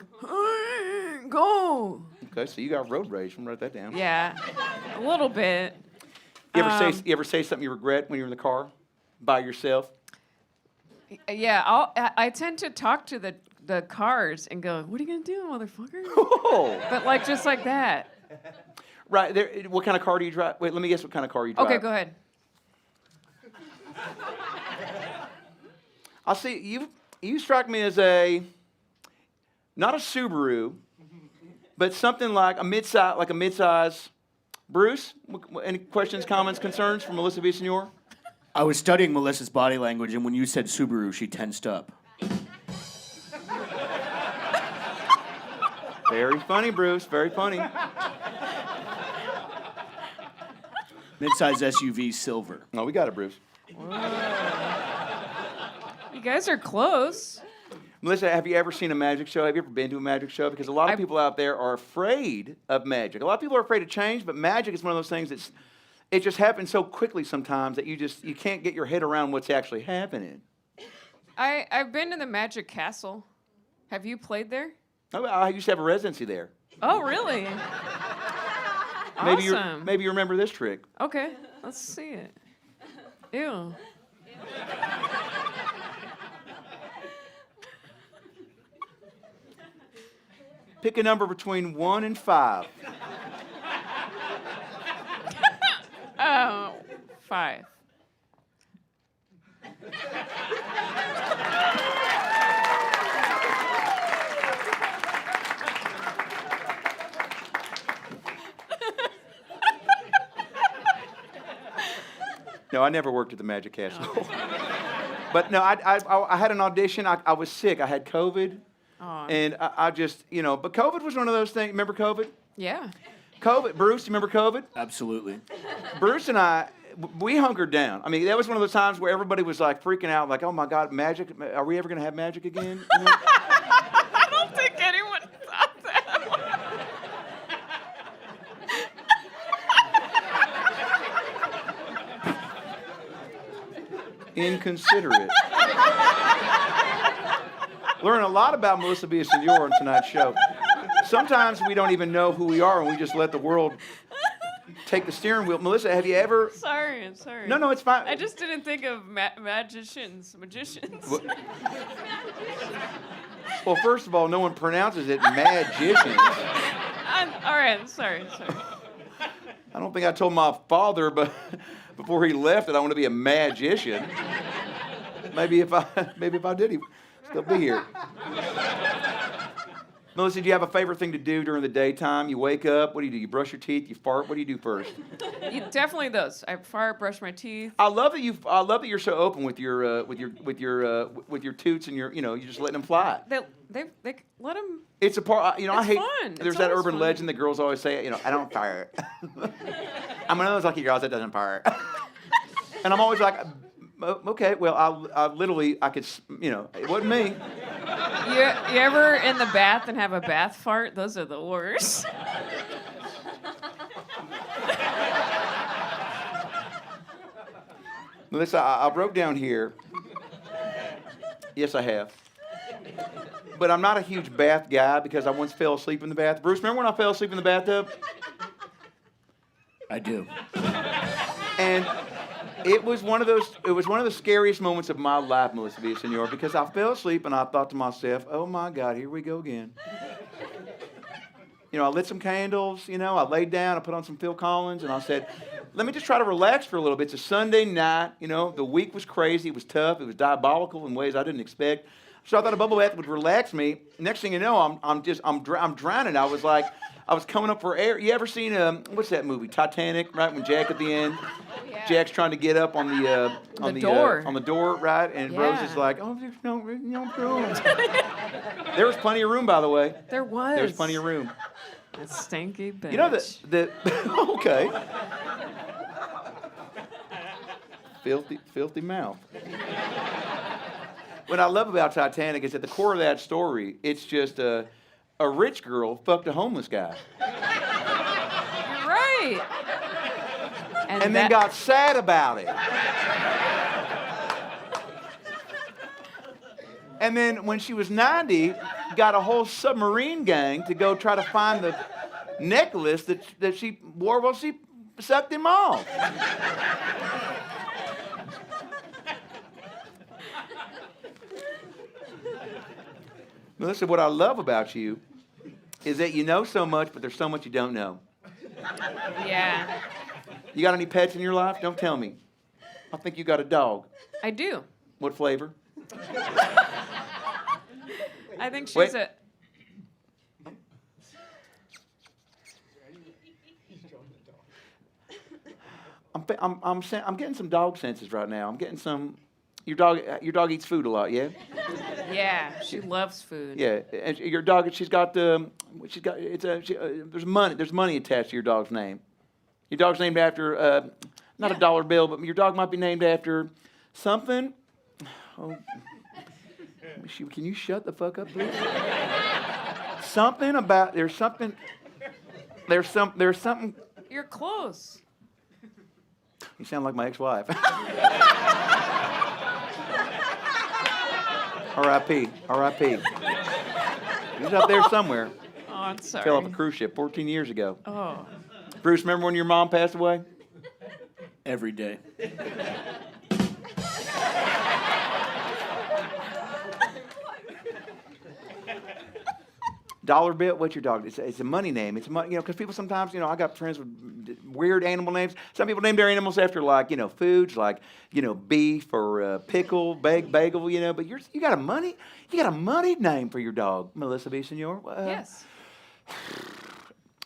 go. Okay, so you got road rage. I'm gonna write that down. Yeah, a little bit. You ever say something you regret when you're in the car by yourself? Yeah, I tend to talk to the cars and go, "What are you gonna do, motherfucker?" Oh. But just like that. Right. What kind of car do you drive? Wait, let me guess what kind of car you drive. Okay, go ahead. I'll see you strike me as not a Subaru, but something like a midsize. Bruce, any questions, comments, concerns from Melissa Villasenor? I was studying Melissa's body language, and when you said Subaru, she tensed up. Very funny, Bruce. Very funny. Midsize SUV, silver. No, we got it, Bruce. You guys are close. Melissa, have you ever seen a magic show? Have you ever been to a magic show? Because a lot of people out there are afraid of magic. A lot of people are afraid of change, but magic is one of those things it just happens so quickly sometimes that you can't get your head around what's actually happening. I've been to the Magic Castle. Have you played there? I used to have a residency there. Oh, really? Awesome. Maybe you remember this trick. Okay, let's see it. Ew. Pick a number between 1 and 5. Oh, 5. No, I never worked at the Magic Castle. But no, I had an audition. I was sick. I had COVID. Oh. And I just, but COVID was one of those things. Remember COVID? Yeah. COVID. Bruce, do you remember COVID? Absolutely. Bruce and I, we hunkered down. I mean, that was one of those times where everybody was like freaking out, like, oh my God, magic. Are we ever going to have magic again? I don't think anyone thought that. Inconsiderate. Learn a lot about Melissa Villasenor on tonight's show. Sometimes we don't even know who we are, and we just let the world take the steering wheel. Melissa, have you ever? Sorry, I'm sorry. No, it's fine. I just didn't think of magicians. Well, first of all, no one pronounces it magicians. All right, sorry. I don't think I told my father, but before he left, that I want to be a magician. Maybe if I did, he'd still be here. Melissa, do you have a favorite thing to do during the daytime? You wake up, what do? You brush your teeth, you fart, what do you do first? Definitely those. I fart, brush my teeth. I love that you're so open with your toots and your, you just letting them fly. They let them. It's a part, I It's hate, fun. there's It's that always urban fun. legend that girls always say, I don't fart. I'm one of those lucky girls that doesn't fart. And I'm always like, okay, well, I could, it wasn't me. You ever in the bath and have a bath fart? Those are the worst. Melissa, I wrote down here, yes, I have. But I'm not a huge bath guy because I once fell asleep in the bath. Bruce, remember when I fell asleep in the bathtub? I do. And it was one of the scariest moments of my life, Melissa Villasenor, because I fell asleep and I thought to myself, oh my God, here we go again. I lit some candles, I laid down, I put on some Phil Collins, and I said, let me just try to relax for a little bit. It's a Sunday night, the week was crazy, it was tough, it was diabolical in ways I didn't expect. So I thought a bubble bath would relax me. Next thing you know, I'm drowning. I was coming up for air. You ever seen what's that movie, Titanic? Right when Jack at the end, Jack's trying to get up on the door, right? And Rose is like, oh, there's no room. There was plenty of room, by the way. There was. There's plenty of room. That stinky bitch. You know the okay. Filthy mouth. What I love about Titanic is at the core of that story, it's just a rich girl fucked a homeless guy. You're right. And then got sad about it. And then when she was 90, got a whole submarine gang to go try to find the necklace that she wore while she sucked him off. Melissa, what I love about you is that you know so much, but there's so much you don't know. Yeah. You got any pets in your life? Don't tell me. I think you got a dog. I do. What flavor? I think she's Wait. I'm getting some dog senses right now. I'm getting some. Your dog eats food a lot, yeah? Yeah, she loves food. Yeah, and your dog. There's money attached to your dog's name. Your dog's named after not a dollar bill, but your dog might be named after something. Oh, can you shut the fuck up, please? There's something. You're close. You sound like my ex-wife. R.I.P. R.I.P. He's up there somewhere. Oh, I'm sorry. Fell off a cruise ship 14 years ago. Oh. Bruce, remember when your mom passed away? Every day. Dollar Bill, what's your dog? It's a money name. It's money, because people sometimes, I got friends with weird animal names. Some people name their animals after foods like, beef or pickle, bagel, but you got a money name for your dog, Melissa Villasenor. Yes.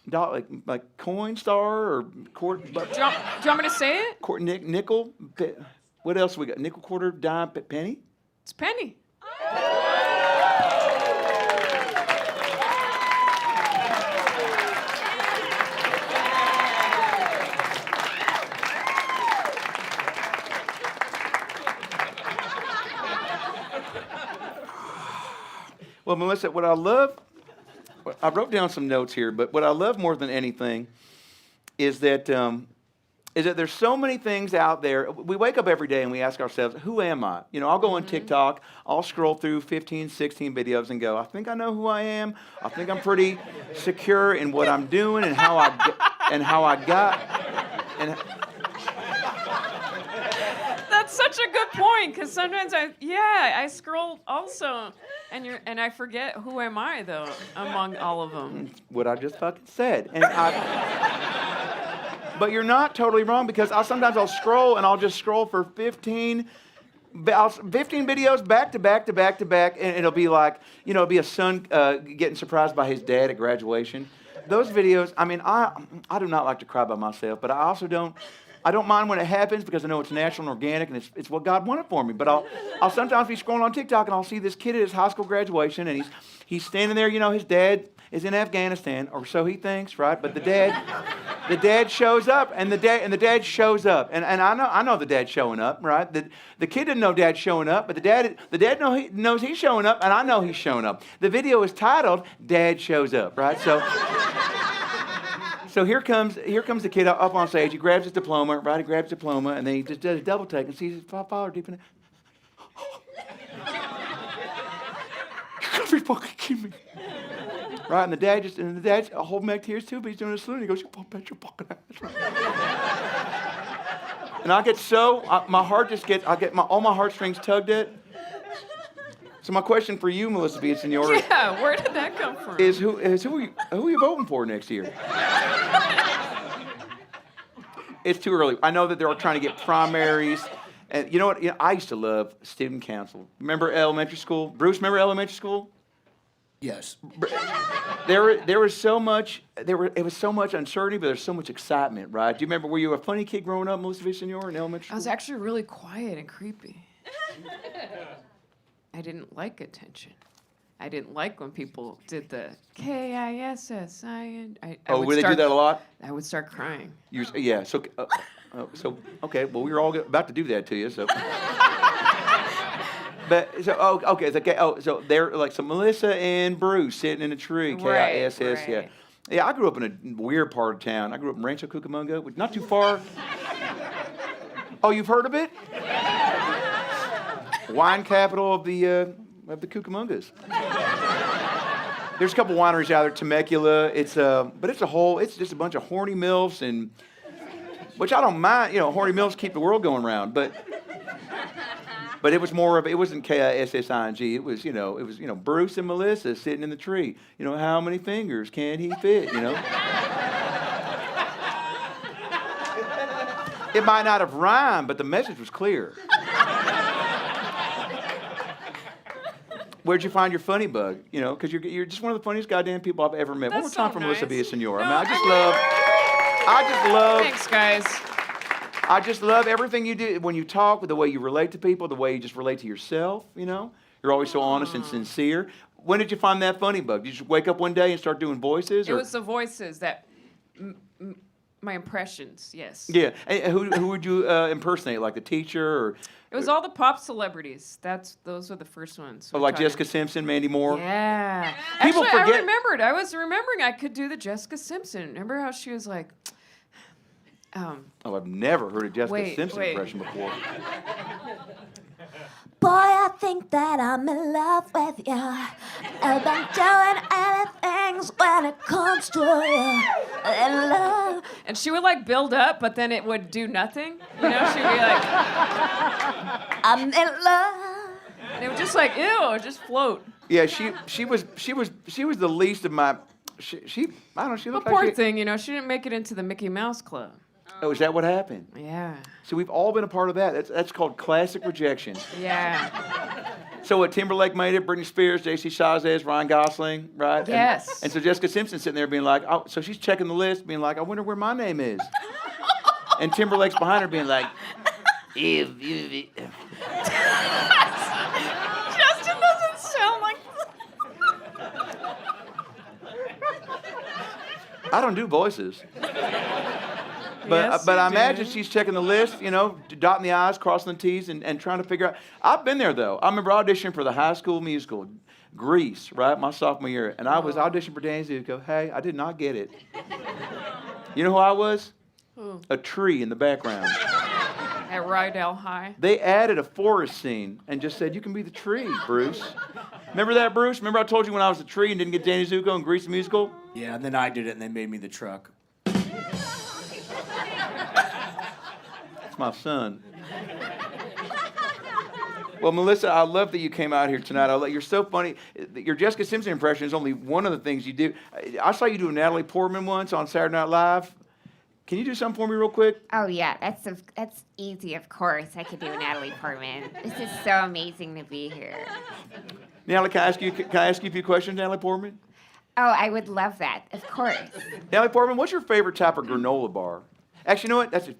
Dog like Coinstar or Court. Do you want me to say it? Nickel. What else we got? Nickel, quarter, dime, penny. It's Penny. Well, Melissa, I wrote down some notes here, but what I love more than anything is that there's so many things out there. We wake up every day and we ask ourselves, who am I? I'll go on TikTok, I'll scroll through 15, 16 videos and go, I think I know who I am. I think I'm pretty secure in what I'm doing and how I got. That's such a good point, because sometimes I scroll also, and I forget who am I though among all of them. What I just fucking said, But you're not totally wrong, because sometimes I'll scroll and I'll just scroll for 15 15 videos back to back to back to back, and it'll be like, it'll be a son getting surprised by his dad at graduation. Those videos, I mean, I do not like to cry by myself, but I also don't mind when it happens because I know it's natural and organic and it's what God wanted for me. But I'll sometimes be scrolling on TikTok and I'll see this kid at his high school graduation and he's standing there, his dad is in Afghanistan, or so he thinks, right? But the dad shows up, and the dad shows up, and I know the dad's showing up, right? The kid didn't know dad's showing up, but the dad knows he's showing up, and I know he's showing up. The video is titled "Dad Shows Up," right? So here comes the kid up on stage. He grabs his diploma, right? He grabs his diploma, and then he just does a double take and sees his father deep in it. You gotta be fucking kidding me. Right, and the dad's holding back tears too, but he's doing a salute. He goes, "You pump at your fucking ass." Right? And I get all my heartstrings tugged at. So my question for you, Melissa Villasenor, Yeah, where did that come from? is who are you voting for next year? It's too early. I know that they're trying to get primaries. And you know what? I used to love student council. Remember elementary school? Bruce, remember elementary school? Yes. There was so much. It was so much uncertainty, but there's so much excitement, right? Do you remember? Were you a funny kid growing up, Melissa Villasenor, in elementary school? I was actually really quiet and creepy. I didn't like attention. I didn't like when people did the K-I-S-S-I-N. Would they do that a lot? I would start crying. Yeah. So okay. Well, we were all about to do that to you. So. Okay. So they're like Melissa and Bruce sitting in a tree. K-I-S-S. Right. Yeah. Yeah. I grew up in a weird part of town. I grew up in Rancho Cucamonga, which not too far. Oh, you've heard of it? Wine capital of the Cucamongas. There's a couple wineries out there. Temecula. It's just a bunch of horny milfs, and which I don't mind. Horny milfs keep the world going round, but it was it wasn't K-I-S-S-I-N-G. It was Bruce and Melissa sitting in the tree. How many fingers can he fit? It might not have rhymed, but the message was clear. Where'd you find your funny bug? Because you're just one of the funniest goddamn people I've ever met. One more time for Melissa Villasenor. I just love. Thanks, guys. I just love everything you do. When you talk, the way you relate to people, the way you just relate to yourself. You're always so honest and sincere. When did you find that funny bug? Did you just wake up one day and start doing voices? It was the voices that. My impressions, yes. Yeah. And who would you impersonate? Like the teacher or? It was all the pop celebrities. Those were the first ones. Like Jessica Simpson, Mandy Moore. Yeah. People Actually, forget. I remembered. I was remembering I could do the Jessica Simpson. Remember how she was like. I've never heard a Jessica Simpson impression before. Boy, I think that I'm in love with you. I've been doing anything when it comes to you. In love. And she would like build up, but then it would do nothing. She'd be like, I'm in love. And it would just like, ew, just float. Yeah, she was the least of my. She I don't know. She looked poor like thing, she didn't make it into the Mickey Mouse Club. Oh, is that what happened? Yeah. So we've all been a part of that. That's called classic rejection. Yeah. So what, Timberlake made it, Britney Spears, J.C. Chazez, Ryan Gosling, right? Yes. And so Jessica Simpson's sitting there being like, oh, so she's checking the list, being like, I wonder where my name is. And Timberlake's behind her being like, Justin doesn't sound like. I don't do voices. But I imagine she's checking the list, dotting the I's, crossing the T's, and trying to figure out. I've been there, though. I remember auditioning for the High School Musical, Grease, right, my sophomore year. And I was auditioning for Danny Zuko. Hey, I did not get it. You know who I was? Who? A tree in the background. At Rydell High. They added a forest scene and just said, you can be the tree, Bruce. Remember that, Bruce? Remember I told you when I was a tree and didn't get Danny Zuko and Grease the Musical? Yeah, and then I did it, and they made me the truck. That's my son. Well, Melissa, I love that you came out here tonight. You're so funny. Your Jessica Simpson impression is only one of the things you do. I saw you do a Natalie Portman once on Saturday Night Live. Can you do something for me real quick? Oh yeah, that's easy. Of course, I could do Natalie Portman. This is so amazing to be here. Natalie, can I ask you a few questions, Natalie Portman? Oh, I would love that. Of course. Natalie Portman, what's your favorite type of granola bar? Actually, you know what? That's a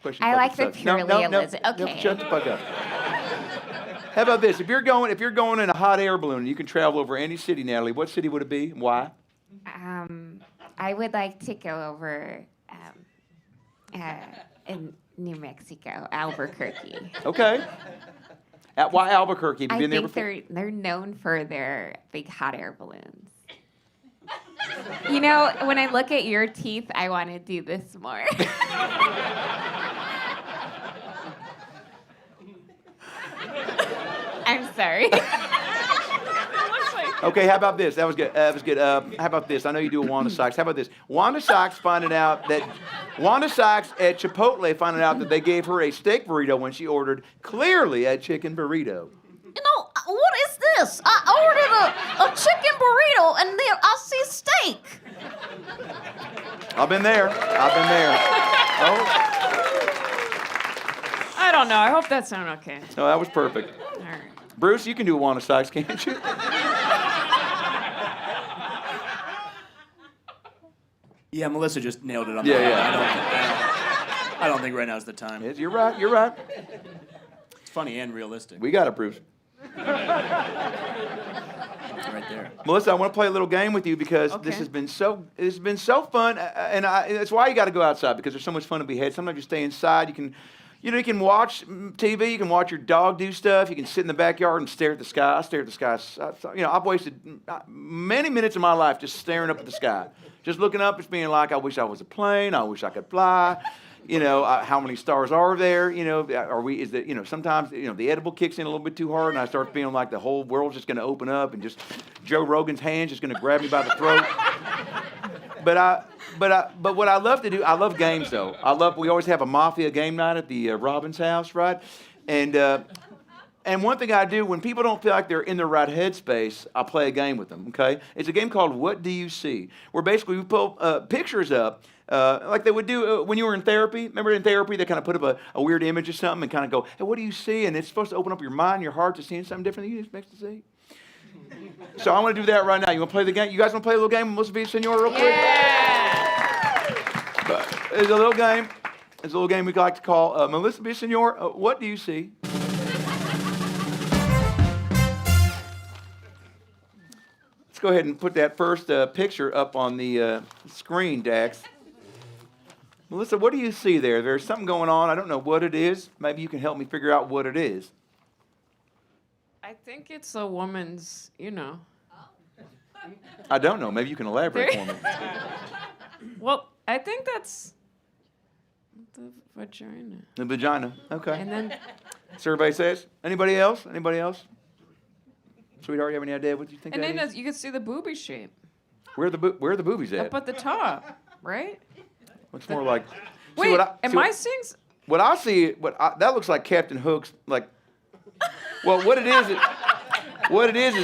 question. I like the sucks. purely Elizabeth. Okay. No, shut the fuck up. How about this? If you're going in a hot air balloon and you can travel over any city, Natalie, what city would it be and why? I would like to go over in New Mexico, Albuquerque. Okay. Why Albuquerque? Have you been there before? I think they're known for their big hot air balloons. You know, when I look at your teeth, I want to do this more. I'm sorry. Okay, how about this? That was good. How about this? I know you do a Wanda Sykes. How about this? Wanda Sykes at Chipotle finding out that they gave her a steak burrito when she ordered clearly a chicken burrito. You know, what is this? I ordered a chicken burrito and there I see steak. I've been there. Oh. I don't know. I hope that sounded okay. No, that was perfect. All right. Bruce, you can do a Wanda Sykes, can't you? Yeah, Melissa just nailed it on Yeah, that. yeah. I don't think right now is the time. You're right. You're right. It's funny and realistic. We got it, Bruce. Right there. Melissa, I want to play a little game with you because this has been so fun, and that's why you got to go outside because there's so much fun to be had. Sometimes you stay inside. You can watch TV. You can watch your dog do stuff. You can sit in the backyard and stare at the sky. I stare at the sky. I've wasted many minutes of my life just staring up at the sky, just looking up, just being like, I wish I was a plane. I wish I could fly. How many stars are there? Sometimes, the edible kicks in a little bit too hard and I start feeling like the whole world's just going to open up and just Joe Rogan's hand's just going to grab me by the throat. But what I love to do, I love games though. We always have a mafia game night at the Robbins house, right? And one thing I do when people don't feel like they're in the right headspace, I play a game with them, okay? It's a game called What Do You See? Where basically we pull pictures up like they would do when you were in therapy. Remember in therapy they kind of put up a weird image of something and kind of go, hey, what do you see? And it's supposed to open up your mind, your heart to seeing something different than you expect to see. So I want to do that right now. You want to play the game? You guys want to play a little game with Melissa Villasenor real quick? Yeah! It's a little game. It's a little game we like to call Melissa Villasenor, What Do You See? Let's go ahead and put that first picture up on the screen, Dax. Melissa, what do you see there? There's something going on. I don't know what it is. Maybe you can help me figure out what it is. I think it's a woman's, I don't know. Maybe you can elaborate for me. Well, I think that's the vagina. The vagina. Okay. And then Survey says. Anybody else? Sweetheart, you have any idea what you think and that then is? you can see the booby shape. Where are the boobies at? Up at the top, right? Looks more like. Wait, am I seeing? What I see, that looks like Captain Hook's, like. Well, what it is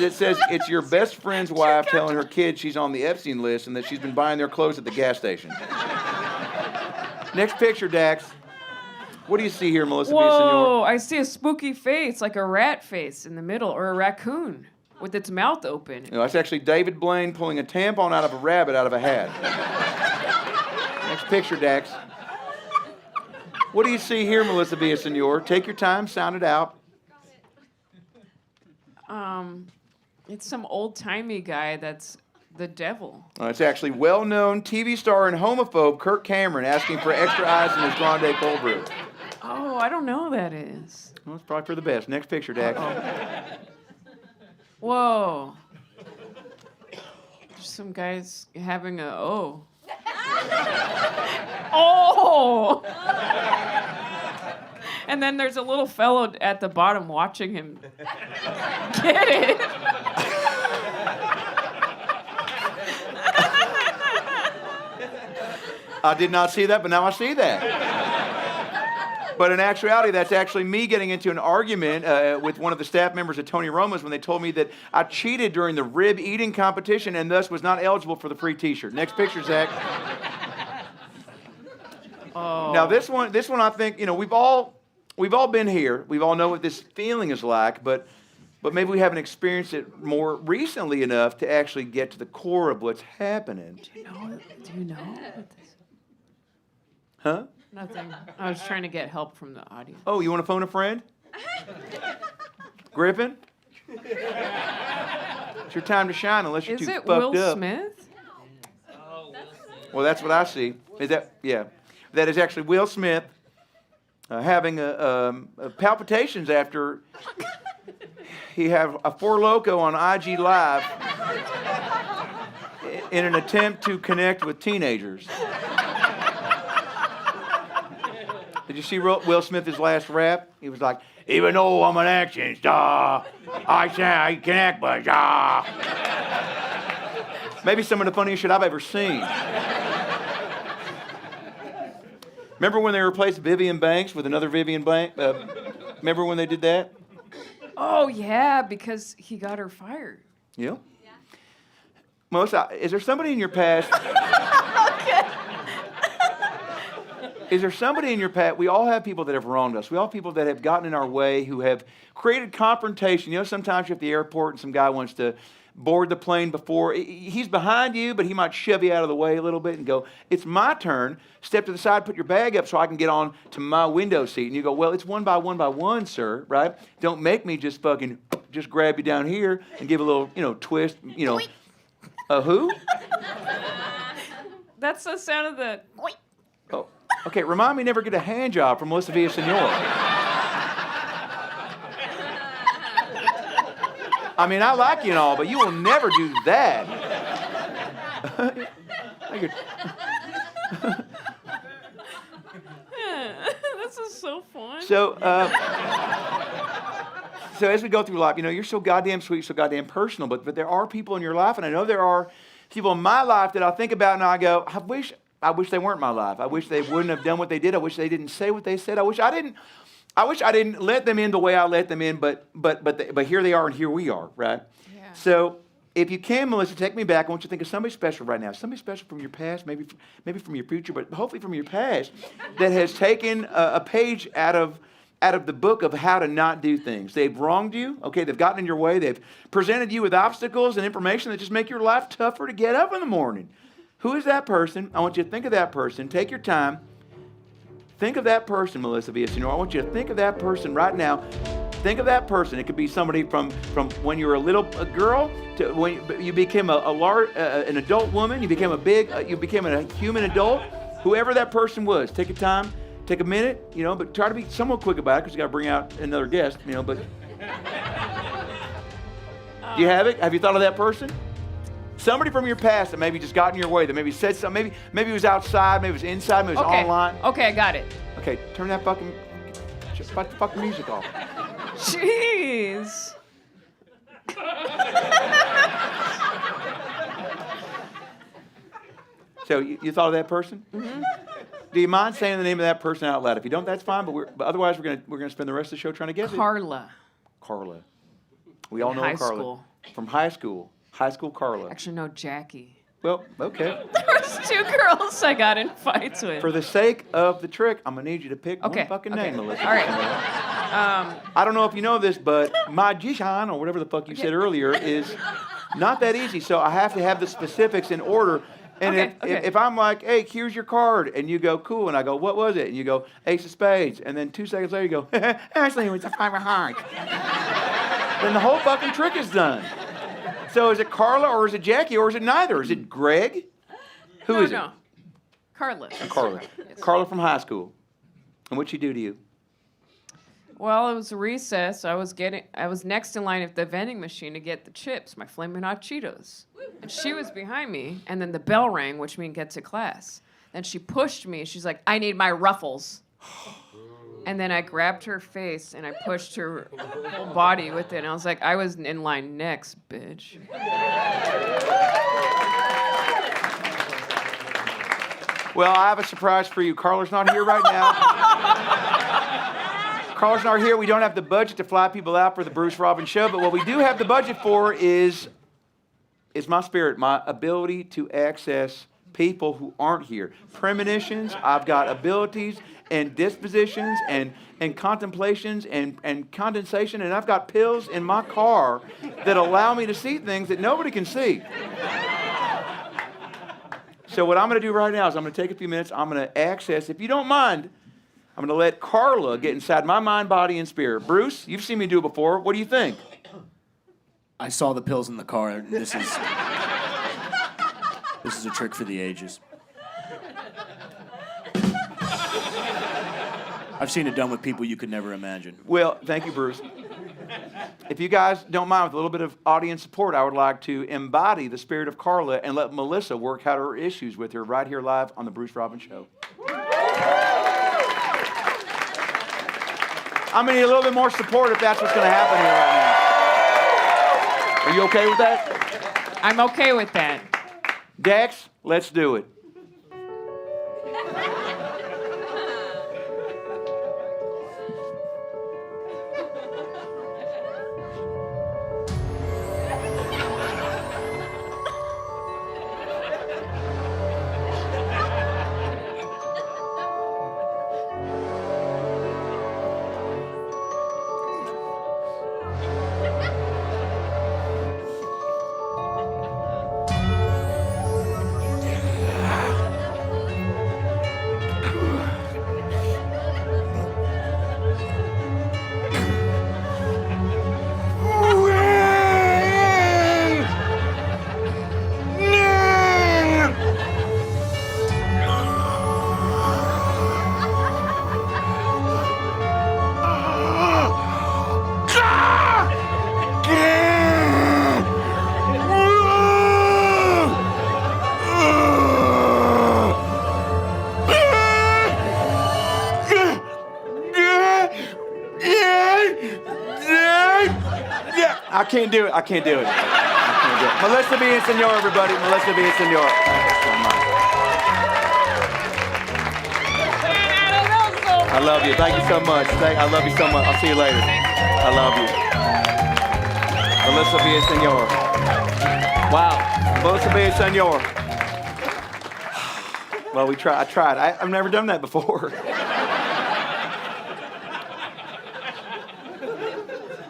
it says it's your best friend's wife telling her kid she's on the Epstein list and that she's been buying their clothes at the gas station. Next picture, Dax. What do you see here, Melissa Villasenor? I see a spooky face, like a rat face in the middle, or a raccoon with its mouth open. No, that's actually David Blaine pulling a tampon out of a rabbit out of a hat. Next picture, Dax. What do you see here, Melissa Villasenor? Take your time, sound it out. It's some old-timey guy that's the devil. It's actually well-known TV star and homophobe Kirk Cameron asking for extra ice in his Grande cold brew. Oh, I don't know who that is. Well, it's probably for the best. Next picture, Dax. Whoa. There's some guys having a oh. Oh! And then there's a little fellow at the bottom watching him get it. I did not see that, but now I see that. But in actuality, that's actually me getting into an argument with one of the staff members at Tony Roma's when they told me that I cheated during the rib eating competition and thus was not eligible for the free t-shirt. Next picture, Zach. Oh. Now this one, I think, we've all been here. We all know what this feeling is like, but maybe we haven't experienced it more recently enough to actually get to the core of what's happening. Do you know? Huh? Nothing. I was trying to get help from the audience. Oh, you want to phone a friend? Griffin? It's your time to shine unless you're Is too it fucked Will up. Smith? Well, that's what I see. Is that, yeah. That is actually Will Smith having palpitations after he had a Four Loko on IG Live in an attempt to connect with teenagers. Did you see Will Smith's last rap? He was like, even though I'm an action star, I can't connect, but maybe some of the funniest shit I've ever seen. Remember when they replaced Vivian Banks with another Vivian Banks? Remember when they did that? Oh, yeah, because he got her fired. Yeah. Melissa, is there somebody in your past? Is there somebody in your past? We all have people that have wronged us. We all have people that have gotten in our way, who have created confrontation. Sometimes you're at the airport and some guy wants to board the plane before. He's behind you, but he might shove you out of the way a little bit and go, it's my turn. Step to the side, put your bag up so I can get on to my window seat. And you go, well, it's one by one, sir, right? Don't make me just grab you down here and give a little, twist, who? That's the sound of the... Oh, okay, remind me never get a hand job from Melissa Villasenor. I mean, I like you and all, but you will never do that. This is so fun. So as we go through life, you're so goddamn sweet, so goddamn personal, but there are people in your life, and I know there are people in my life that I think about and I go, I wish they weren't my life. I wish they wouldn't have done what they did. I wish they didn't say what they said. I wish I didn't let them in the way I let them in, but here they are and here we are, right? Yeah. So if you can, Melissa, take me back. I want you to think of somebody special right now. Somebody special from your past, maybe from your future, but hopefully from your past, that has taken a page out of the book of how to not do things. They've wronged you, okay? They've gotten in your way. They've presented you with obstacles and information that just make your life tougher to get up in the morning. Who is that person? I want you to think of that person. Take your time. Think of that person, Melissa Villasenor. I want you to think of that person right now. Think of that person. It could be somebody from when you were a girl to when you became an adult woman. You became a human adult. Whoever that person was. Take your time. Take a minute. But try to be somewhat quick about it because you got to bring out another guest. But do you have it? Have you thought of that person? Somebody from your past that maybe just got in your way, that maybe said something, maybe it was outside, maybe it was inside, maybe it was online. Okay, I got it. Okay, turn that fucking music off. Jeez. So you thought of that person? Mm-hmm. Do you mind saying the name of that person out loud? If you don't, that's fine. But otherwise, we're gonna spend the rest of the show trying to guess it. Carla. Carla. We all know high Carla school. From high school. High school Carla. Actually, no, Jackie. Well, okay. There was 2 girls I got in fights with. For the sake of the trick, I'm gonna need you to pick one fucking name, Melissa. All right. I don't know if you know this, but magician, or whatever the fuck you said earlier, is not that easy. So I have to have the specifics in order. And if I'm like, hey, here's your card, and you go, cool, and I go, what was it? And you go, ace of spades. And then 2 seconds later, you go, actually, it's a 5 of hearts. Then the whole fucking trick is done. So is it Carla, or is it Jackie, or is it neither? Is it Greg? Who is it? No. Carla. Carla. Carla from high school. And what'd she do to you? Well, it was recess. I was next in line at the vending machine to get the chips, my Flamin' Hot Cheetos. And she was behind me, and then the bell rang, which means get to class. Then she pushed me. She's like, I need my Ruffles. And then I grabbed her face, and I pushed her whole body with it. And I was like, I was in line next, bitch. Well, I have a surprise for you. Carla's not here right now. Carla's not here. We don't have the budget to fly people out for the Bruce Robbins show, but what we do have the budget for is my spirit, my ability to access people who aren't here. Premonitions, I've got abilities and dispositions and contemplations and condensation, and I've got pills in my car that allow me to see things that nobody can see. So what I'm going to do right now is I'm going to take a few minutes. I'm going to access, if you don't mind, I'm going to let Carla get inside my mind, body, and spirit. Bruce, you've seen me do it before. What do you think? I saw the pills in the car. This is a trick for the ages. I've seen it done with people you could never imagine. Well, thank you, Bruce. If you guys don't mind, with a little bit of audience support, I would like to embody the spirit of Carla and let Melissa work out her issues with her right here live on the Bruce Robbins Show. I'm going to need a little bit more support if that's what's going to happen here right now. Are you okay with that? I'm okay with that. Dex, let's do it. I can't do it. I can't do it. Melissa Villasenor, everybody. Melissa Villasenor. I love you. Thank you so much. I love you so much. I'll see you later. I love you. Melissa Villasenor. Wow. Melissa Villasenor. Well, I tried. I've never done that before.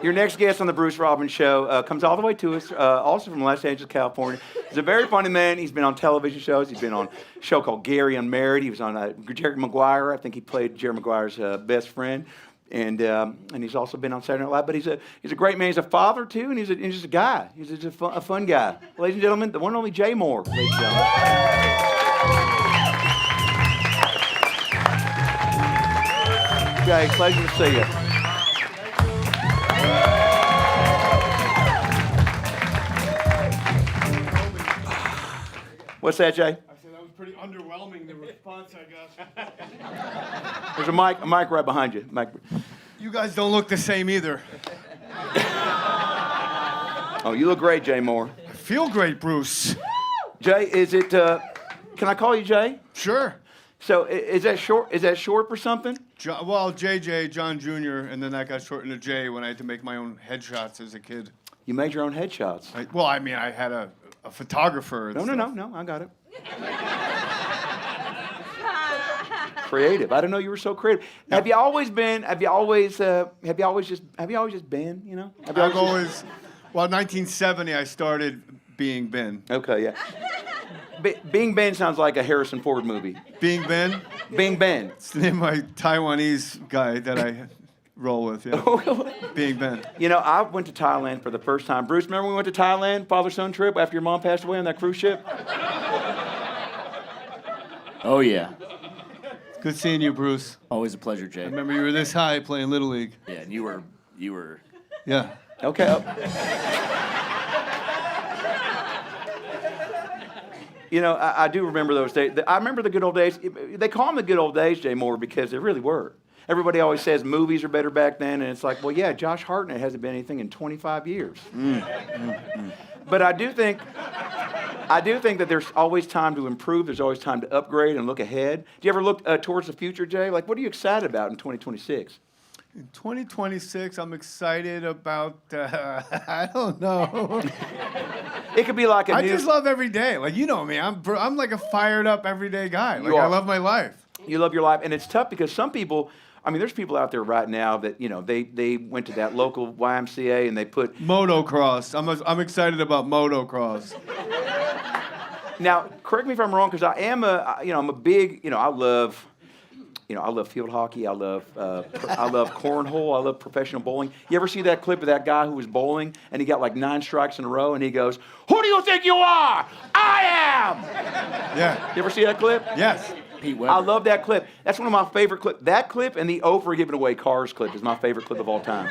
Your next guest on the Bruce Robbins Show comes all the way to us, also from Los Angeles, California. He's a very funny man. He's been on television shows. He's been on a show called Gary Unmarried. He was on Jerry Maguire. I think he played Jerry Maguire's best friend. And he's also been on Saturday Night Live. But he's a great man. He's a father, too, and he's just a guy. He's just a fun guy. Ladies and gentlemen, the one and only Jay Moore. Ladies and gentlemen. Jay, pleasure to see you. What's that, Jay? I said that was pretty underwhelming, the response I got. There's a mic right behind you. Mic. You guys don't look the same either. Oh, you look great, Jay Moore. I feel great, Bruce. Jay, is it, can I call you Jay? Sure. So is that short for something? Well, JJ, John Jr., and then that got shortened to J when I had to make my own headshots as a kid. You made your own headshots? I had a photographer. No, I got it. Creative. I didn't know you were so creative. Yep. Have you always been? Have you always just been? You know? Well, 1970, I started being Ben. Okay, yeah. Being Ben sounds like a Harrison Ford movie. Being Ben? Being Ben. It's the name of my Taiwanese guy that I roll with, yeah. Being Ben. You know, I went to Thailand for the first time. Bruce, remember when we went to Thailand, father-son trip, after your mom passed away on that cruise ship? Oh, yeah. It's good seeing you, Bruce. Always a pleasure, Jay. I remember you were this high playing Little League. Yeah, and you were. Yeah. Okay. You know, I do remember those days. I remember the good old days. They call them the good old days, Jay Moore, because they really were. Everybody always says movies are better back then, and it's like, well, yeah, Josh Hartnett hasn't been anything in 25 years. But I do think that there's always time to improve. There's always time to upgrade and look ahead. Do you ever look towards the future, Jay? Like, what are you excited about in 2026? In 2026, I'm excited about, I don't know. It could be like I just love every day. Like, you know me, I'm like a fired up everyday guy. Like, I love my life. You love your life. And it's tough because some people, I mean, there's people out there right now that, you know, they went to that local YMCA and they put... Motocross. I'm excited about motocross. Now, correct me if I'm wrong, because I'm a big, I love field hockey. I love cornhole. I love professional bowling. You ever see that clip of that guy who was bowling and he got like 9 strikes in a row and he goes, "Who do you think you are? I am!" Yeah. You ever see that clip? Yes. Pete Weber. I love that clip. That's one of my favorite clips. That clip and the Oprah giving away cars clip is my favorite clip of all time.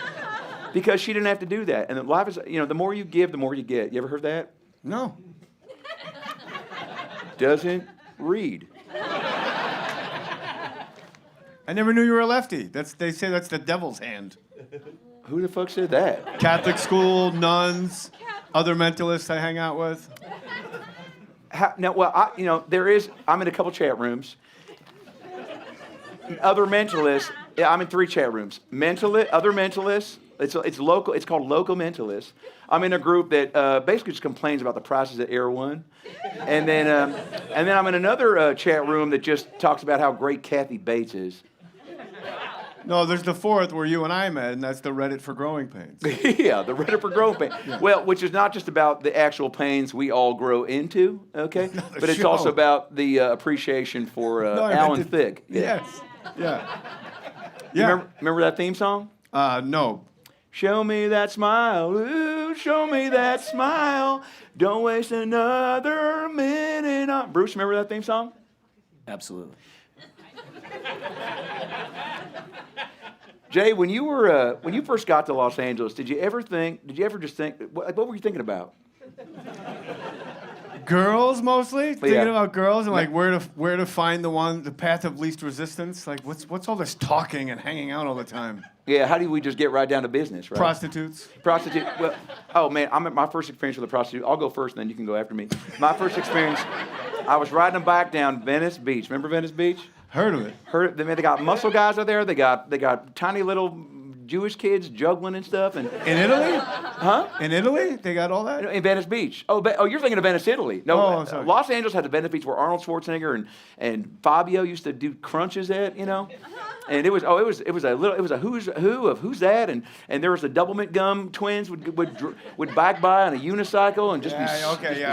Because she didn't have to do that. And life is, the more you give, the more you get. You ever heard that? No. Doesn't read. I never knew you were a lefty. They say that's the devil's hand. Who the fuck said that? Catholic school, nuns, other mentalists I hang out with. I'm in a couple chat rooms. Other mentalists, I'm in 3 chat rooms. Other mentalists, it's local. It's called Local Mentalists. I'm in a group that basically just complains about the prices at Air One, and then I'm in another chat room that just talks about how great Kathy Bates is. No, there's the 4th where you and I met, and that's the Reddit for growing pains. Yeah, the Reddit for growing pains. Yeah. Well, which is not just about the actual pains we all grow into, okay? But it's also about the appreciation for Alan Thicke. Yeah. Yes. Yeah. You remember that theme song? No. Show me that smile, ooh, show me that smile. Don't waste another minute on... Bruce, remember that theme song? Absolutely. Jay, when you first got to Los Angeles, did you ever just think, what were you thinking about? Girls mostly, thinking about girls and like where to find the path of least resistance. Like what's all this talking and hanging out all the time? Yeah, how do we just get right down to business, right? Prostitutes. Well, oh man, my first experience with a prostitute. I'll go first, and then you can go after me. My first experience, I was riding a bike down Venice Beach. Remember Venice Beach? Heard of it. They got muscle guys out there. They got tiny little Jewish kids juggling and stuff. And in Italy? Huh? In Italy? They got all that? In Venice Beach. Oh, you're thinking of Venice, Italy. No, sorry. Los Angeles had a Venice Beach where Arnold Schwarzenegger and Fabio used to do crunches at, And it was a who's who of who's that, and there was the Doublemint Gum twins would bike by on a unicycle and just be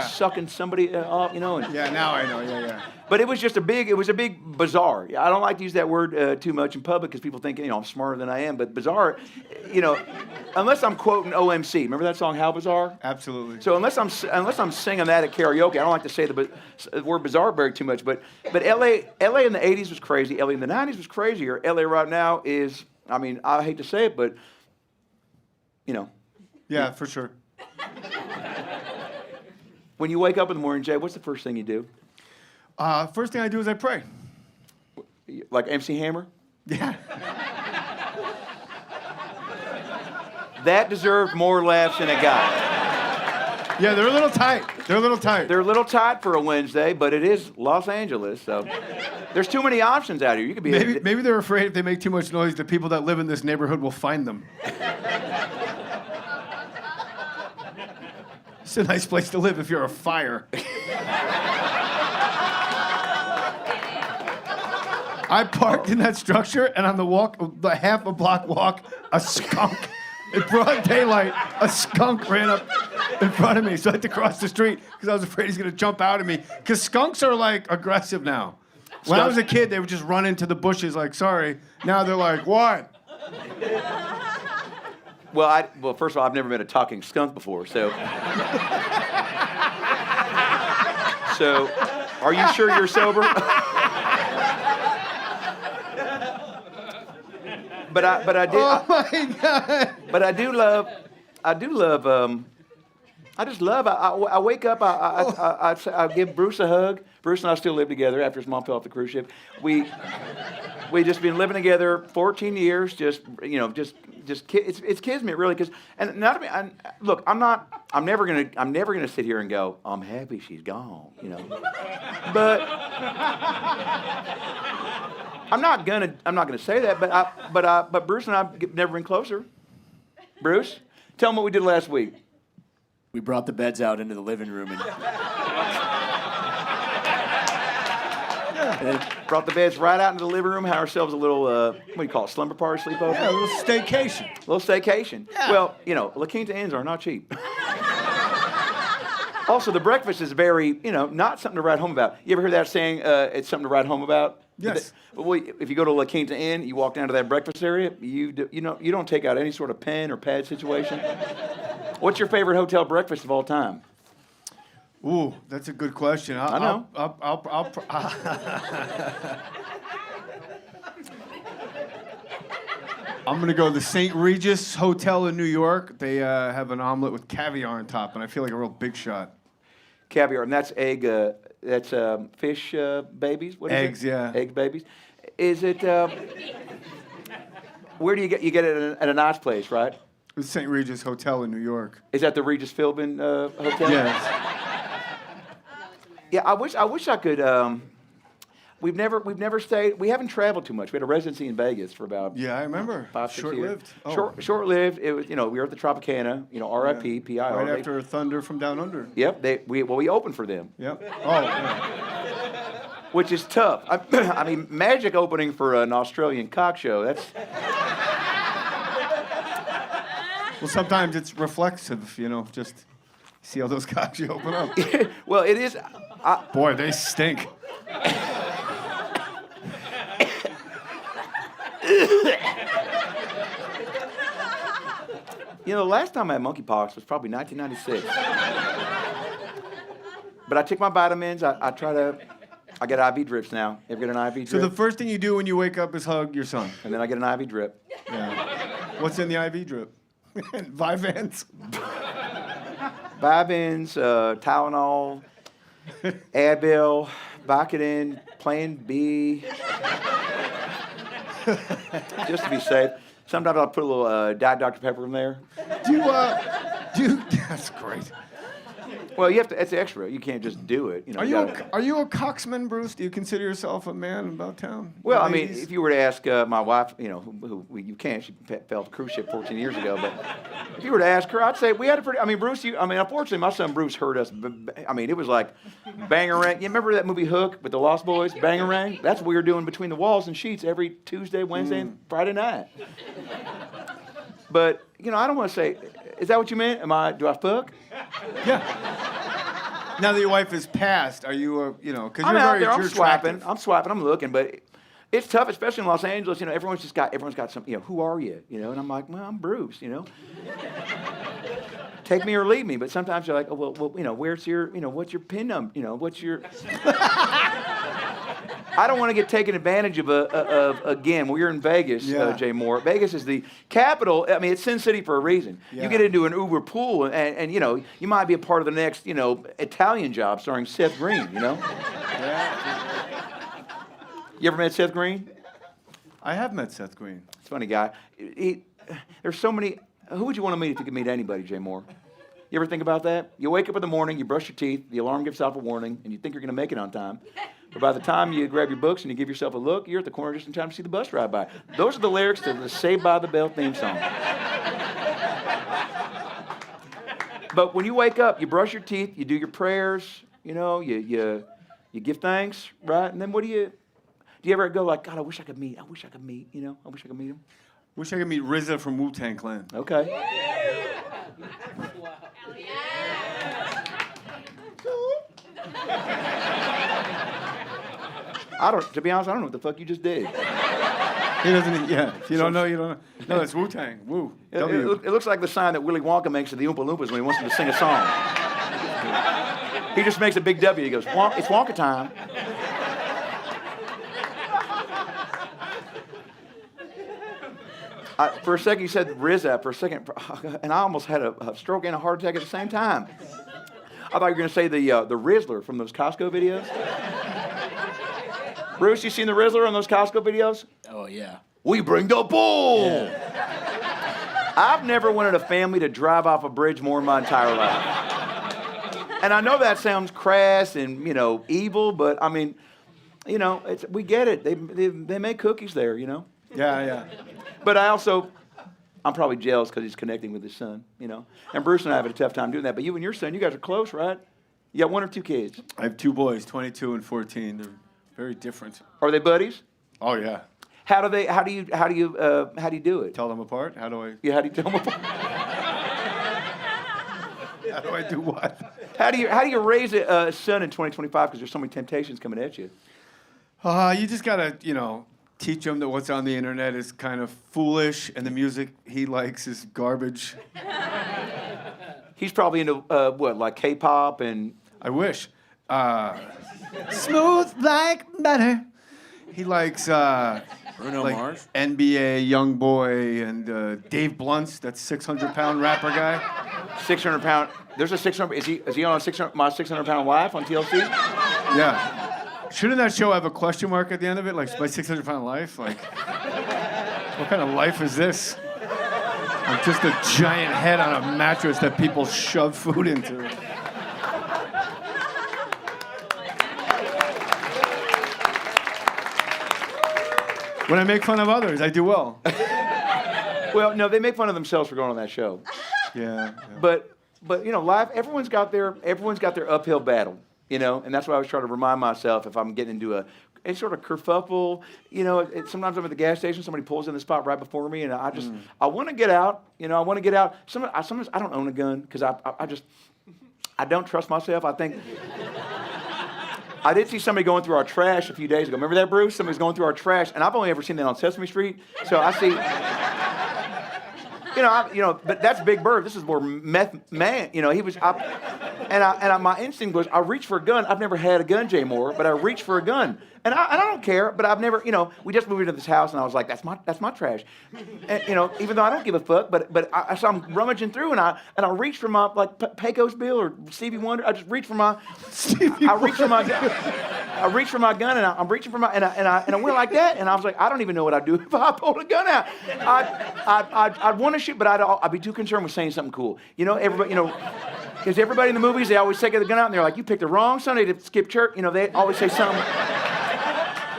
sucking somebody off, And, yeah, now I know. Yeah. But it was a big bazaar. I don't like to use that word too much in public because people think I'm smarter than I am. But bazaar, unless I'm quoting OMC. Remember that song How Bizarre? Absolutely. So unless I'm singing that at karaoke, I don't like to say the word bazaar very too much. But LA in the 80s was crazy. LA in the 90s was crazier. LA right now is, I hate to say it, but Yeah, for sure. When you wake up in the morning, Jay, what's the first thing you do? First thing I do is I pray. Like MC Hammer? Yeah. That deserved more laughs than it got. Yeah, they're a little tight. They're a little tight for a Wednesday, but it is Los Angeles, so there's too many options out here. You could be maybe they're afraid if they make too much noise, the people that live in this neighborhood will find them. It's a nice place to live if you're a fire. I parked in that structure, and on the half a block walk, a skunk, in broad daylight, a skunk ran up in front of me. So I had to cross the street because I was afraid he's going to jump out at me. Because skunks are, aggressive now. When I was a kid, they would just run into the bushes like, sorry. Now they're like, what? Well, first of all, I've never met a talking skunk before, so... So, are you sure you're sober? But I did. Oh my God! But I wake up. I give Bruce a hug. Bruce and I still live together after his mom fell off the cruise ship. We just been living together 14 years. It's kismet really. Look, I'm never gonna sit here and go, I'm happy she's gone. But I'm not gonna say that, but Bruce and I've never been closer. Bruce, tell them what we did last week. We brought the beds out into the living room and Brought the beds right out into the living room, had ourselves a little, what do you call it, slumber party, sleepover? Yeah, a little staycation. Yeah. Well, La Quinta Inns are not cheap. Also, the breakfast is very, not something to write home about. You ever hear that saying, it's something to write home about? Yes. Well, if you go to La Quinta Inn, you walk down to that breakfast area, you don't take out any sort of pen or pad situation. What's your favorite hotel breakfast of all time? Ooh, that's a good question. I know. I'm going to go to the St. Regis Hotel in New York. They have an omelet with caviar on top, and I feel like a real big shot. Caviar, and that's that's fish babies? What is Eggs, it? yeah. Eggs babies. Is it, where do you get it at a nice place, right? The St. Regis Hotel in New York. Is that the Regis Philbin Hotel? Yes. Yeah, I wish I could. We've never stayed. We haven't traveled too much. We had a residency in Vegas for about I remember 5-6 years. Short-lived. Oh. Short-lived. It was we were at the Tropicana. R.I.P. P.I.R. Right after Thunder from Down Under. Yep. We opened for them. Yep. Oh. Yeah. Which is tough. I mean, Magic opening for an Australian cock show. That's. Well, sometimes it's reflexive. Just see how those cocks you open up. Well, it is. Boy, they stink. The last time I had monkeypox was probably 1996. But I take my vitamins. I get IV drips now. You ever get an IV drip? So the first thing you do when you wake up is hug your son. And then I get an IV drip. Yeah. What's in the IV drip? Vyvanse. Vyvanse, Tylenol, Advil, Vicodin, Plan B. Just to be safe. Sometimes I'll put a little Diet Dr. Pepper in there. That's great. Well, you have to. It's extra. You can't just do it. Are you a coxman, Bruce? Do you consider yourself a man about town? Well, I mean, if you were to ask my wife, who you can't. She fell off a cruise ship 14 years ago. But if you were to ask her, I'd say we had a pretty. I mean, Bruce. Unfortunately, my son Bruce hurt us. I mean, it was like Bangarang. You remember that movie Hook with the Lost Boys? Bangarang. That's what we were doing between the walls and sheets every Tuesday, Wednesday, and Friday night. But I don't want to say. Is that what you meant? Do I fuck? Yeah. Now that your wife is passed, are you, because you're out there, you're attractive. I'm swiping, I'm looking, but it's tough, especially in Los Angeles. Everyone's got some, who are you? And I'm like, well, I'm Bruce, Take me or leave me. But sometimes you're like, oh, well, where's your, what's your PIN number? What's your... I don't want to get taken advantage of again. We're in Vegas, Jay Moore. Vegas is the capital. I mean, it's Sin City for a reason. Yeah. You get into an Uber pool, and you might be a part of the next, Italian Job starring Seth Green. Yeah. You ever met Seth Green? I have met Seth Green. He's a funny guy. There's so many. Who would you want to meet if you could meet anybody, Jay Moore? You ever think about that? You wake up in the morning, you brush your teeth, the alarm gives off a warning, and you think you're going to make it on time. But by the time you grab your books and you give yourself a look, you're at the corner just in time to see the bus ride by. Those are the lyrics to the Saved by the Bell theme song. But when you wake up, you brush your teeth, you do your prayers, you give thanks, right? And then what do you ever go like, God, I wish I could meet him. Wish I could meet RZA from Wu-Tang Clan. Okay. To be honest, I don't know what the fuck you just did. He doesn't, if you don't know, you don't know. No, it's Wu-Tang, Wu. It looks like the sign that Willy Wonka makes to the Oompa Loompas when he wants them to sing a song. He just makes a big W. He goes, it's Wonka time. For a second, you said RZA for a second, and I almost had a stroke and a heart attack at the same time. I thought you were going to say the Rizzler from those Costco videos. Bruce, you seen the Rizzler on those Costco videos? Oh, yeah. We bring the bull! Yeah. I've never wanted a family to drive off a bridge more in my entire life. And I know that sounds crass and, evil, but I mean, you know, we get it. They make cookies there, you know. Yeah. But I'm probably jealous because he's connecting with his son, you know. And Bruce and I have a tough time doing that. But you and your son, you guys are close, right? You got 1 or 2 kids? I have 2 boys, 22 and 14. They're very different. Are they buddies? Oh yeah. How do you do it? Tell them apart? How do I? Yeah, how do you tell them apart? How do I do what? How do you raise a son in 2025? Because there's so many temptations coming at you. You just gotta, teach him that what's on the internet is kind of foolish, and the music he likes is garbage. He's probably into like K-pop and. I wish. Smooth like butter. He likes Bruno Mars, NBA YoungBoy, and Dave Blunt's that 600-pound rapper guy. 600-pound. There's a 600. Is he on my 600-pound life on TLC? Yeah. Shouldn't that show have a question mark at the end of it, like my 600-pound life? Like, what kind of life is this? I'm just a giant head on a mattress that people shove food into. When I make fun of others, I do well. Well, no, they make fun of themselves for going on that show. Yeah. But live, everyone's got their uphill battle, and that's why I always try to remind myself if I'm getting into a sort of kerfuffle, sometimes I'm at the gas station, somebody pulls in the spot right before me, and I want to get out, I want to get out. Sometimes I don't own a gun because I don't trust myself. I did see somebody going through our trash a few days ago. Remember that, Bruce? Somebody's going through our trash, and I've only ever seen that on Sesame Street. So I see, but that's Big Bird. This is more meth man. He was, my instinct was I reached for a gun. I've never had a gun, Jay Moore, but I reached for a gun, and I don't care. But I've never, we just moved into this house, and I was like, that's my trash, and, even though I don't give a fuck, but so I'm rummaging through, and I reached for my Pecos Bill or Stevie Wonder. I just reached for my, I reached for my gun, and I'm reaching for my, and I went like that, and I was like, I don't even know what I'd do if I pulled a gun out. I'd want to shoot, but I'd be too concerned with saying something cool. Everybody, because everybody in the movies, they always take the gun out, and they're like, you picked the wrong Sunday to skip church. They always say something.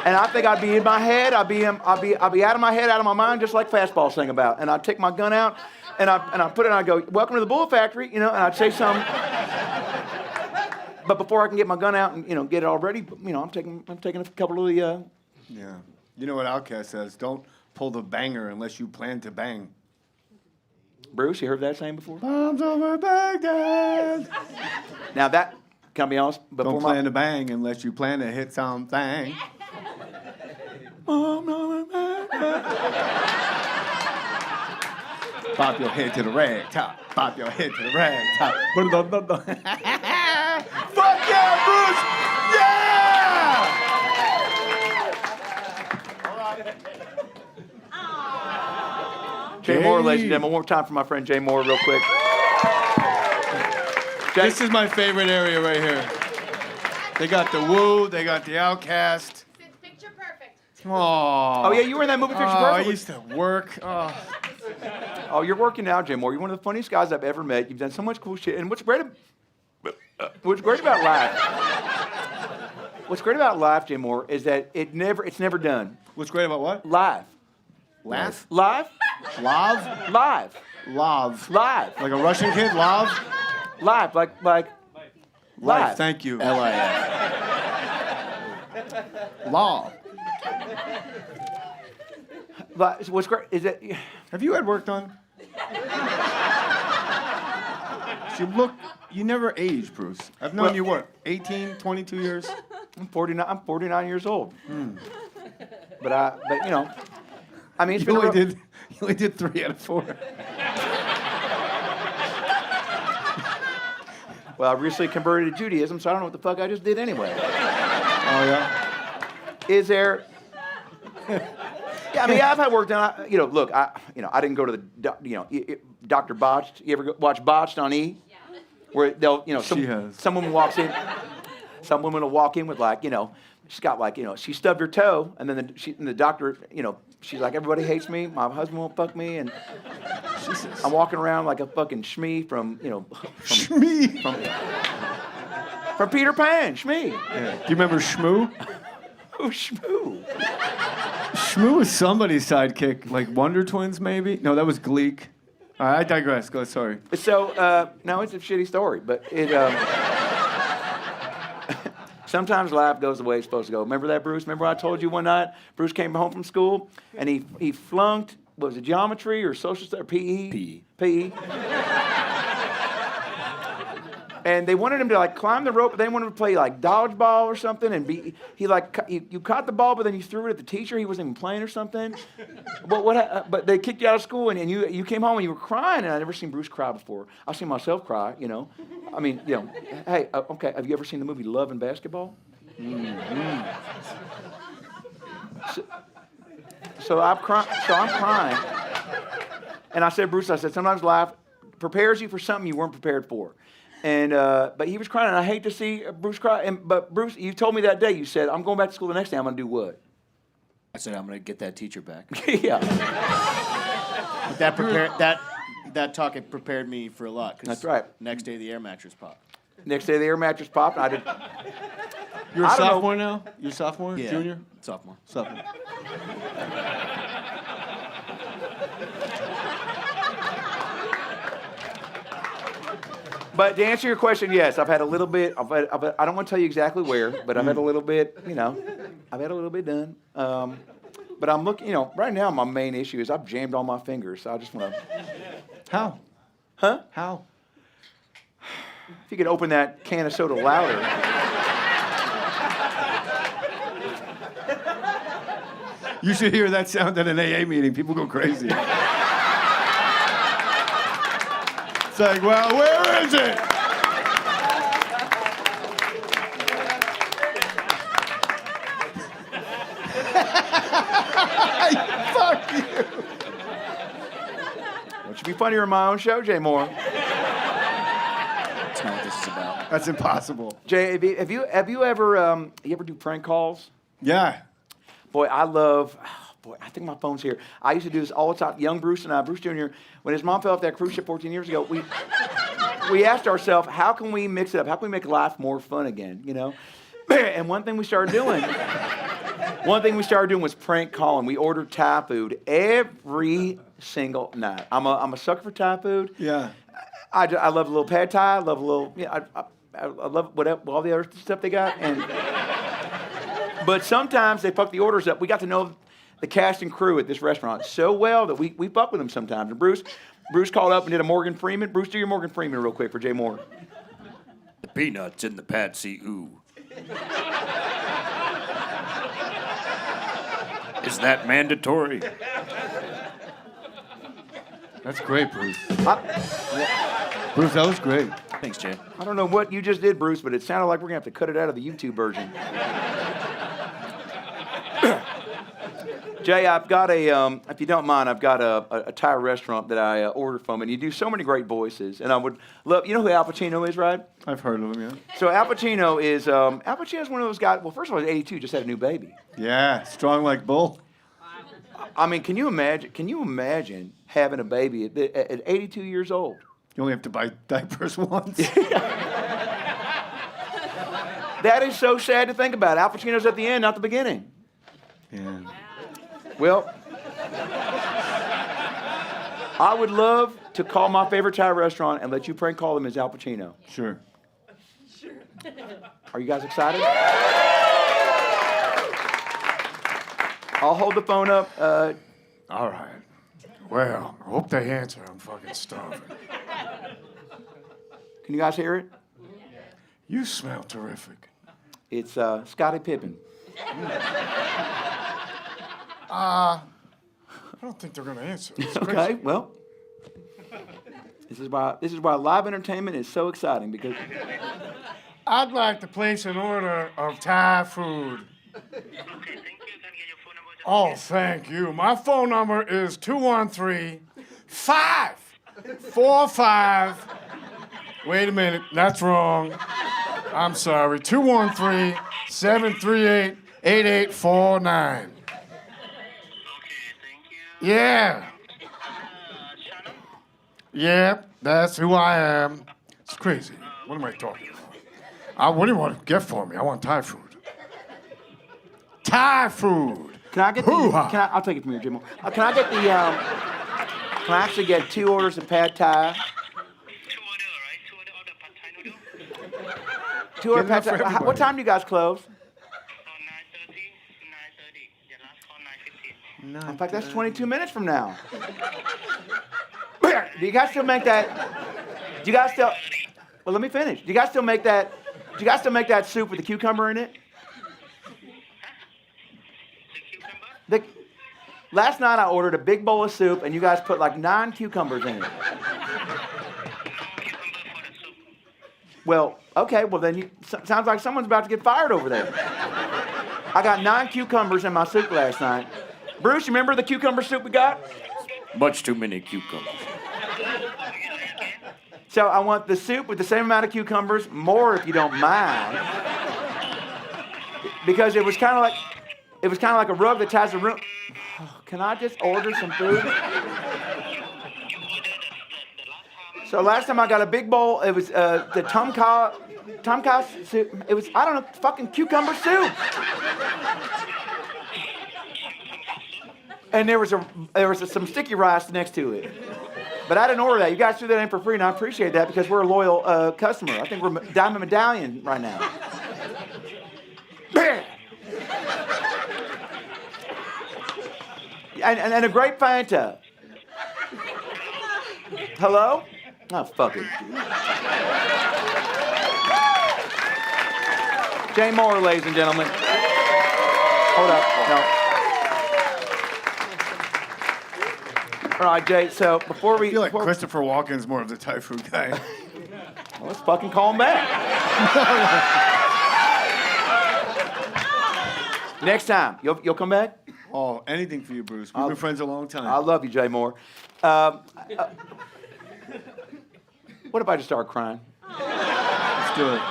And I think I'd be in my head, I'd be out of my head, out of my mind, just like fastball sing about. And I'd take my gun out, and I put it, and I'd go, welcome to the Bull Factory, and I'd say something. But before I can get my gun out and get it all ready, I'm taking a couple of the. Yeah. You know what Outkast says? Don't pull the banger unless you plan to bang. Bruce, you heard that saying before? Bombs over Baghdad. Now that, can I be honest? Don't plan to bang unless you plan to hit something. Bombs over Baghdad. Bop your head to the rag top. Bop your head to the rag top. Fuck yeah, Bruce! Yeah! Jay Moore, ladies and gentlemen, one more time for my friend Jay Moore, real quick. This is my favorite area right here. They got the Woo, they got the Outkast. Picture perfect. Oh yeah, you were in that movie Picture Perfect. I used to work. Oh, you're working now, Jay Moore. You're one of the funniest guys I've ever met. You've done so much cool shit. And what's great about life, Jay Moore, is that it's never done. What's great about what? Live. Laugh? Live? Live? Live. Live. Live. Like a Russian kid? Live? Live. Like. Live. Live. Thank you. L-I-F. Law. But what's great is that. Have you had work done? You never age, Bruce. I've known you, what, 18, 22 years? I'm 49 years old. But it's You only did 3 out of 4. Well, I recently converted to Judaism, so I don't know what the fuck I just did anyway. Oh, yeah? Is there... Yeah, I've had work done. Look, I didn't go to the, Dr. Botched. You ever watch Botched on E? Yeah. Where they'll, some woman walks in. Some woman will walk in with she's got she stubbed her toe, and then the doctor, she's like, everybody hates me. My husband won't fuck me, and I'm walking around like a fucking Shmee from Peter Pan, Shmee. Yeah. Do you remember Shmoo? Who's Shmoo? Shmoo was somebody's sidekick, like Wonder Twins, maybe? No, that was Gleek. All right, I digress. Go, sorry. So, no, it's a shitty story, but it, sometimes life goes the way it's supposed to go. Remember that, Bruce? Remember I told you one night, Bruce came home from school, and he flunked, what was it, geometry or social studies, or PE? PE. And they wanted him to like climb the rope, but they wanted him to play like dodgeball or something. And you caught the ball, but then you threw it at the teacher. He wasn't even playing or something. But they kicked you out of school, and you came home and you were crying. And I'd never seen Bruce cry before. I've seen myself cry, you know. I mean, you know. Hey, okay. Have you ever seen the movie Love and Basketball? Mm-hmm. So I'm crying. And I said, Bruce, sometimes life prepares you for something you weren't prepared for. And but he was crying, and I hate to see Bruce cry. But Bruce, you told me that day, you said, I'm going back to school the next day. I'm going to do what? I said I'm going to get that teacher back. Yeah. But that talk had prepared me for a lot. That's right. Next day the air mattress popped. Next day the air mattress popped. I did. You're a sophomore now? You're a sophomore? Yeah. Junior? Sophomore. Sophomore. But to answer your question, yes, I've had a little bit. I don't want to tell you exactly where, but I've had a little bit. You know, I've had a little bit done. But I'm looking. You know, right now my main issue is I've jammed all my fingers. So I just want to. How? Huh? How? If you could open that can of soda louder. You should hear that sound at an AA meeting. People go crazy. It's like, well, where is it? Fuck you. Don't you be funnier in my own show, Jay Moore. That's not what this is about. That's impossible. Jay, have you ever you ever do prank calls? Yeah. Boy, I think my phone's here. I used to do this all the time. Young Bruce and I, Bruce Jr., when his mom fell off that cruise ship 14 years ago, we asked ourselves, how can we mix it up? How can we make life more fun again, you know? And one thing we started doing was prank calling. We ordered Thai food every single night. I'm a sucker for Thai food. Yeah. I love a little pad Thai. I love a little, I love all the other stuff they got. But sometimes they fuck the orders up. We got to know the cast and crew at this restaurant so well that we fuck with them sometimes. And Bruce called up and did a Morgan Freeman. Bruce, do your Morgan Freeman real quick for Jay Moore. The peanuts in the patsy ooh. Is that mandatory? That's great, Bruce. Bruce, that was great. Thanks, Jay. I don't know what you just did, Bruce, but it sounded like we're going to have to cut it out of the YouTube version. Jay, I've got if you don't mind, I've got a Thai restaurant that I ordered from, and you do so many great voices, and I would love, you know who Al Pacino is, right? I've heard of him, yeah. So Al Pacino is one of those guys, well, first of all, he's 82, just had a new baby. Yeah, strong like bull. I mean, can you imagine having a baby at 82 years old? You only have to buy diapers once. That is so sad to think about. Al Pacino's at the end, not the beginning. Yeah. Well, I would love to call my favorite Thai restaurant and let you prank call them as Al Pacino. Sure. Are you guys excited? I'll hold the phone up. All right. Well, I hope they answer. I'm fucking starving. Can you guys hear it? You smell terrific. It's Scottie Pippen. I don't think they're going to answer. Okay, well, this is why live entertainment is so exciting, because I'd like to place an order of Thai food. Oh, thank you. My phone number is 213-545. Wait a minute, that's wrong. I'm sorry. 213-738-8849. Yeah. Yep, that's who I am. It's crazy. What am I talking about? What do you want to get for me? I want Thai food. Thai food. Can I get the? I'll take it from here, Jim. Can I get the? Can I actually get 2 orders of pad thai? 2 order pad thai. What time do you guys close? 9:30. In fact, that's 22 minutes from now. Do you guys still make that? Do you guys still? Well, let me finish. Do you guys still make that? Do you guys still make that soup with the cucumber in it? Last night I ordered a big bowl of soup, and you guys put like 9 cucumbers in it. Well, okay. Well, then sounds like someone's about to get fired over there. I got 9 cucumbers in my soup last night. Bruce, you remember the cucumber soup we got? Much too many cucumbers. So I want the soup with the same amount of cucumbers, more if you don't mind, because it was kind of like a rug that ties the room. Oh, can I just order some food? So last time I got a big bowl. It was the tom kha soup. It was, I don't know, fucking cucumber soup. And there was some sticky rice next to it. But I didn't order that. You guys threw that in for free, and I appreciate that because we're a loyal customer. I think we're Diamond Medallion right now. and a grape Fanta. Hello? Oh, fuck it. Jay Moore, ladies and gentlemen. Hold up. No. All right, Jay, so before we... I feel like Christopher Walken's more of the Thai food guy. Well, let's fucking call him back. Next time, you'll come back? Oh, anything for you, Bruce. We've been friends a long time. I love you, Jay Moore. What if I just start crying? Let's do it.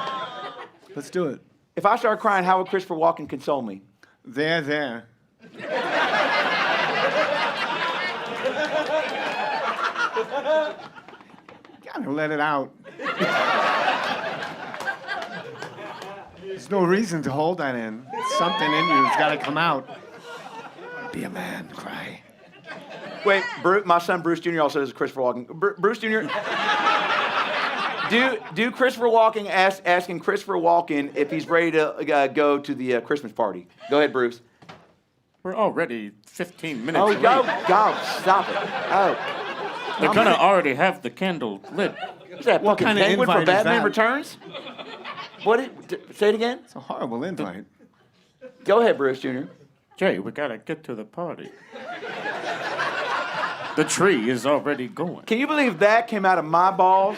Let's do it. If I start crying, how would Christopher Walken console me? There. Gotta let it out. There's no reason to hold that in. Something in you has got to come out. Be a man, cry. Wait, my son Bruce Jr. also does Christopher Walken. Bruce Jr. Do Christopher Walken asking Christopher Walken if he's ready to go to the Christmas party? Go ahead, Bruce. We're already 15 minutes late. go, stop it. Oh. They're gonna already have the candle lit. Is that what fucking kind of penguin invite for is Batman that? Returns? Say it again? It's a horrible invite. Go ahead, Bruce Jr. Jay, we gotta get to the party. The tree is already going. Can you believe that came out of my balls?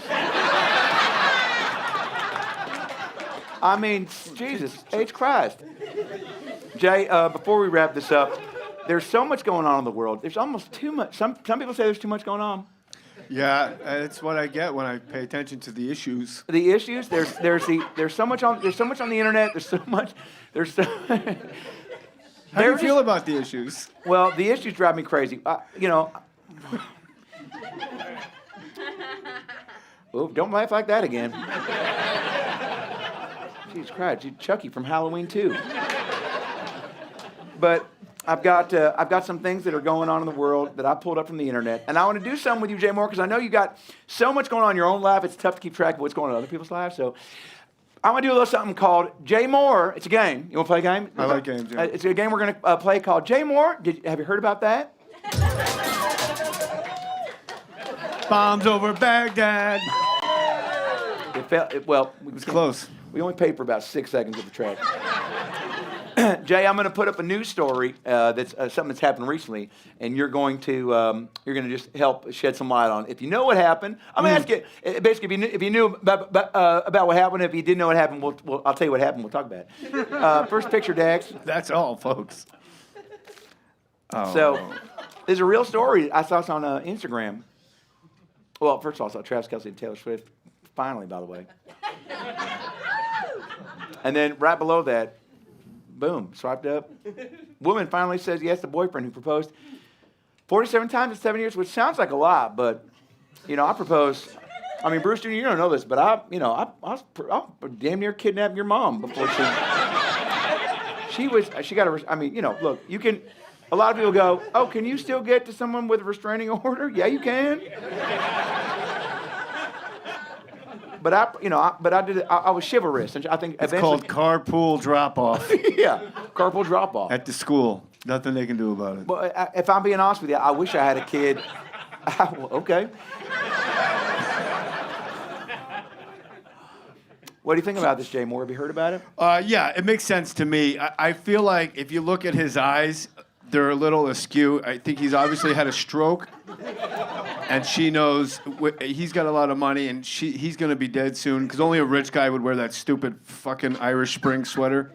I mean, Jesus, H. Christ. Jay, before we wrap this up, there's so much going on in the world. There's almost too much. Some people say there's too much going on. Yeah, it's what I get when I pay attention to the issues. The issues. There's so much on the internet. There's so much. How do you feel about the issues? Well, the issues drive me crazy. Oh, don't laugh like that again. Jesus Christ, you Chucky from Halloween 2. But I've got some things that are going on in the world that I pulled up from the internet, and I want to do some with you, Jay Moore, because I know you got so much going on in your own life. It's tough to keep track of what's going on in other people's lives. So I want to do a little something called Jay Moore. It's a game. You want to play a game? I like games. Yeah. It's a game we're going to play called Jay Moore. Have you heard about that? Bombs over Baghdad. It was close. We only paid for about 6 seconds of the track. Jay, I'm going to put up a news story that's something that's happened recently, and you're going to just help shed some light on it. If you know what happened, I'm going to ask you basically if you knew about what happened. If you didn't know what happened, I'll tell you what happened. We'll talk about it. First picture, Dax. That's all, folks. Oh. So, there's a real story. I saw this on Instagram. Well, first of all, I saw Travis Kelce and Taylor Swift. Finally, by the way. And then right below that, boom, swiped up. Woman finally says yes to boyfriend who proposed 47 times in 7 years, which sounds like a lot, but, I proposed. I mean, Bruce Jr., you don't know this, but I was damn near kidnapping your mom before she got a, I mean, you know, look, you can, a lot of people go, oh, can you still get to someone with a restraining order? Yeah, you can. But I was chivalrous, and I think It's eventually. called carpool drop-off. Yeah, carpool drop-off. At the school. Nothing they can do about it. But if I'm being honest with you, I wish I had a kid. Okay. What do you think about this, Jay Moore? Have you heard about it? Yeah, it makes sense to me. I feel like if you look at his eyes, they're a little askew. I think he's obviously had a stroke. And she knows he's got a lot of money, and he's going to be dead soon, because only a rich guy would wear that stupid fucking Irish Spring sweater.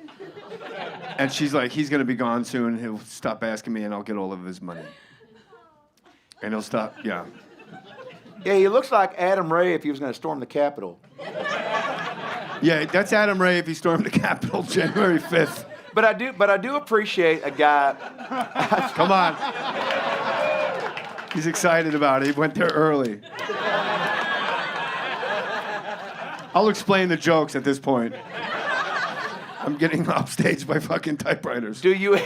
And she's like, he's going to be gone soon. He'll stop asking me, and I'll get all of his money. And he'll stop, yeah. Yeah, he looks like Adam Ray if he was going to storm the Capitol. Yeah, that's Adam Ray if he stormed the Capitol January 5th. But I do appreciate a guy. Come on. He's excited about it. He went there early. I'll explain the jokes at this point. I'm getting upstaged by fucking typewriters. Do you?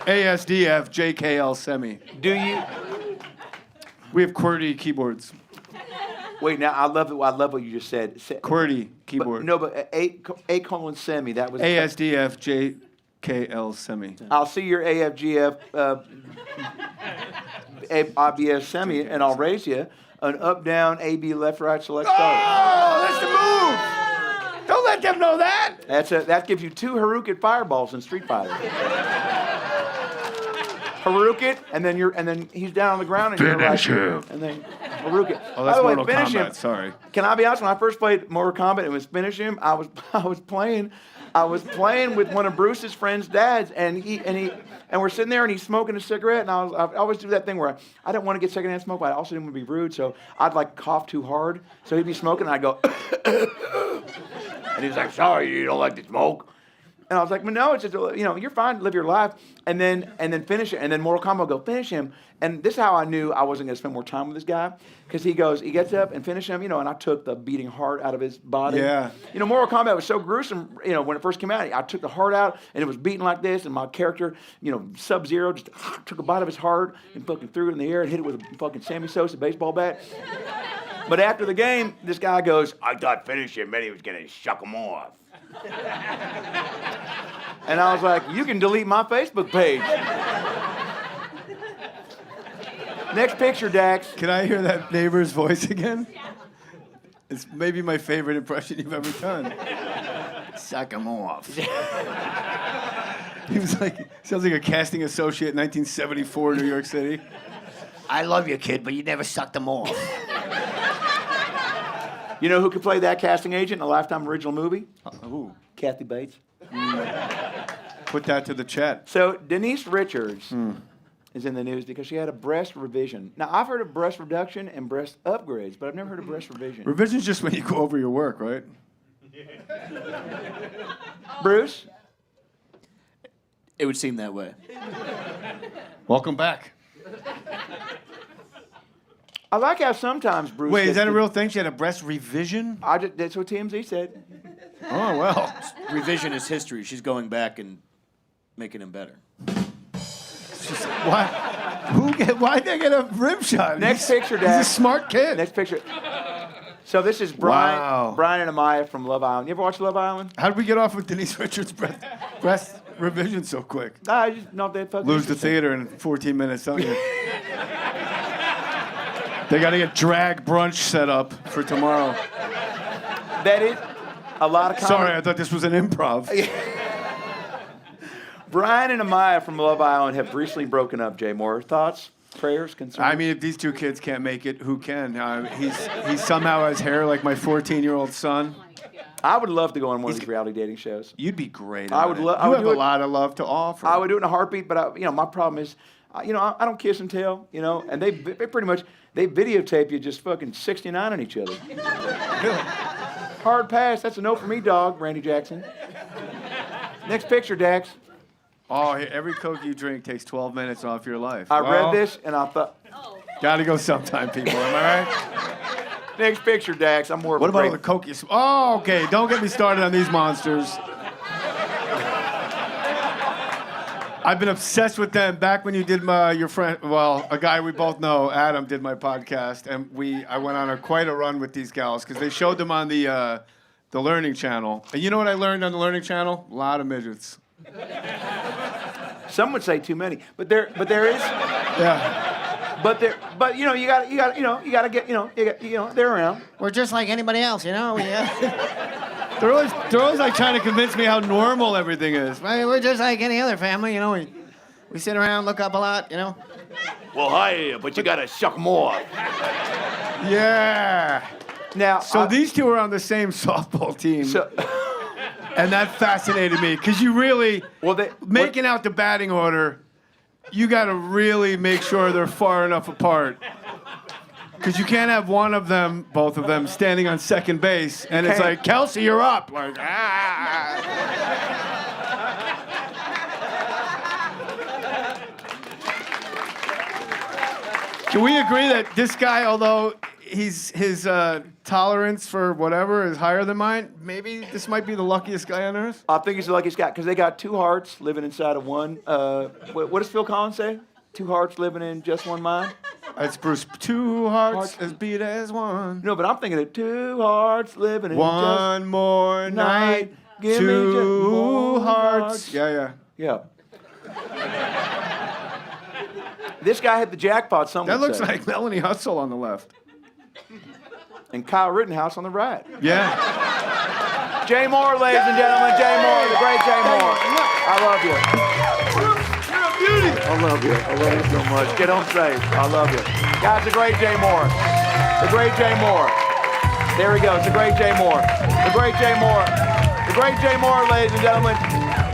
ASDF, JKL semi. Do you? We have QWERTY keyboards. Wait, now I love it. I love what you just said. QWERTY keyboard. But A:/semi. That was ASDF, JKL semi. I'll see your AFGF IBS semi, and I'll raise you an up, down, AB, left, right, select, start. Oh, that's the move! Don't let them know that! That gives you 2 Haruket fireballs in Street Fighter. Haruket, and then he's down on the ground, and Finish you're him. and then Haruket. Oh, that's By the way, Mortal finish Kombat, him. sorry. Can I be honest? When I first played Mortal Kombat and was finish him, I was playing with one of Bruce's friend's dads, and we're sitting there, and he's smoking a cigarette, and I always do that thing where I didn't want to get secondhand smoke, but I also didn't want to be rude, so I'd like cough too hard, so he'd be smoking, and I'd go, and he's like, sorry, you don't like to smoke. And I was like, well, no, it's just, you're fine, live your life, and then finish it. And then Mortal Kombat will go, finish him. And this is how I knew I wasn't going to spend more time with this guy, because he gets up and finish him, and I took the beating heart out of his body. Yeah. Mortal Kombat was so gruesome, when it first came out, I took the heart out, and it was beating like this, and my character, Sub-Zero, just took a bite of his heart and fucking threw it in the air and hit it with a fucking Sammy Sosa baseball bat. But after the game, this guy goes, I thought finish him, and he was going to shuck him off. And I was like, you can delete my Facebook page. Next picture, Dax. Can I hear that neighbor's voice again? It's maybe my favorite impression you've ever done. Suck him off. He was like, sounds like a casting associate in 1974 New York City. I love you, kid, but you never sucked them off. You know who could play that casting agent in a Lifetime original movie? Who? Kathy Bates. Put that to the chat. So Denise Richards is in the news because she had a breast revision. Now, I've heard of breast reduction and breast upgrades, but I've never heard of breast revision. Revision's just when you go over your work, right? Bruce? It would seem that way. Welcome back. I like how sometimes Bruce. Wait, is that a real thing? She had a breast revision? That's what TMZ said. Oh, well. Revision is history. She's going back and making him better. Why'd they get a rim shot? Next picture, Dad. He's a smart kid. Next picture. So this is Brian, Wow. Brian and Amaya from Love Island. You ever watch Love Island? How did we get off with Denise Richards' breast revision so quick? I just know they fucking Lose the theater in 14 minutes, don't you? They got to get drag brunch set up for tomorrow. That is a lot of comedy. Sorry, I thought this was an improv. Brian and Amaya from Love Island have recently broken up, Jay Moore. Thoughts, prayers, concerns? I mean, if these two kids can't make it, who can? He somehow has hair like my 14-year-old son. I would love to go on one of these reality dating shows. You'd be great. I would love. You have a lot of love to offer. I would do it in a heartbeat, but my problem is, I don't kiss and tell, and they pretty much videotape you just fucking 69 on each other. Hard pass. That's a no for me, dog. Randy Jackson. Next picture, Dax. Oh, every Coke you drink takes 12 minutes off your life. I read this and I thought. Gotta go sometime, people. Am I right? Next picture, Dax. I'm more. What about all the Coke you? Oh, okay. Don't get me started on these monsters. I've been obsessed with them. Back when you did your friend, well, a guy we both know, Adam, did my podcast, and I went on quite a run with these gals because they showed them on the Learning Channel. And you know what I learned on the Learning Channel? A lot of midgets. Some would say too many, but there is. Yeah. But you gotta get, they're around. We're just like anybody else, you know. They're always like trying to convince me how normal everything is. I mean, we're just like any other family, you know. We sit around, look up a lot, you know. Well, hi, but you gotta suck more. Yeah. Now, so these two are on the same softball team. And that fascinated me because you really, making out the batting order, you got to really make sure they're far enough apart. Because you can't have both of them, standing on second base, and it's like, Kelsey, you're up. Like, Can we agree that this guy, although his tolerance for whatever is higher than mine, maybe this might be the luckiest guy on earth? I think he's the luckiest guy because they got two hearts living inside of one. What does Phil Collins say? Two hearts living in just one mind? It's Bruce. Two hearts as beat as one. No, but I'm thinking of two hearts living in one just more night. Give me two just hearts. Yeah. This guy hit the jackpot. That looks like Melanie Hustle on the left. And Kyle Rittenhouse on the right. Yeah. Jay Moore, ladies and gentlemen. Jay Moore, the great Jay Moore. I love you. You're a beauty. I love you. I love you so much. Get home safe. I love you. Guys, the great Jay Moore. The great Jay Moore. There he goes. The great Jay Moore. The great Jay Moore. The great Jay Moore, ladies and gentlemen.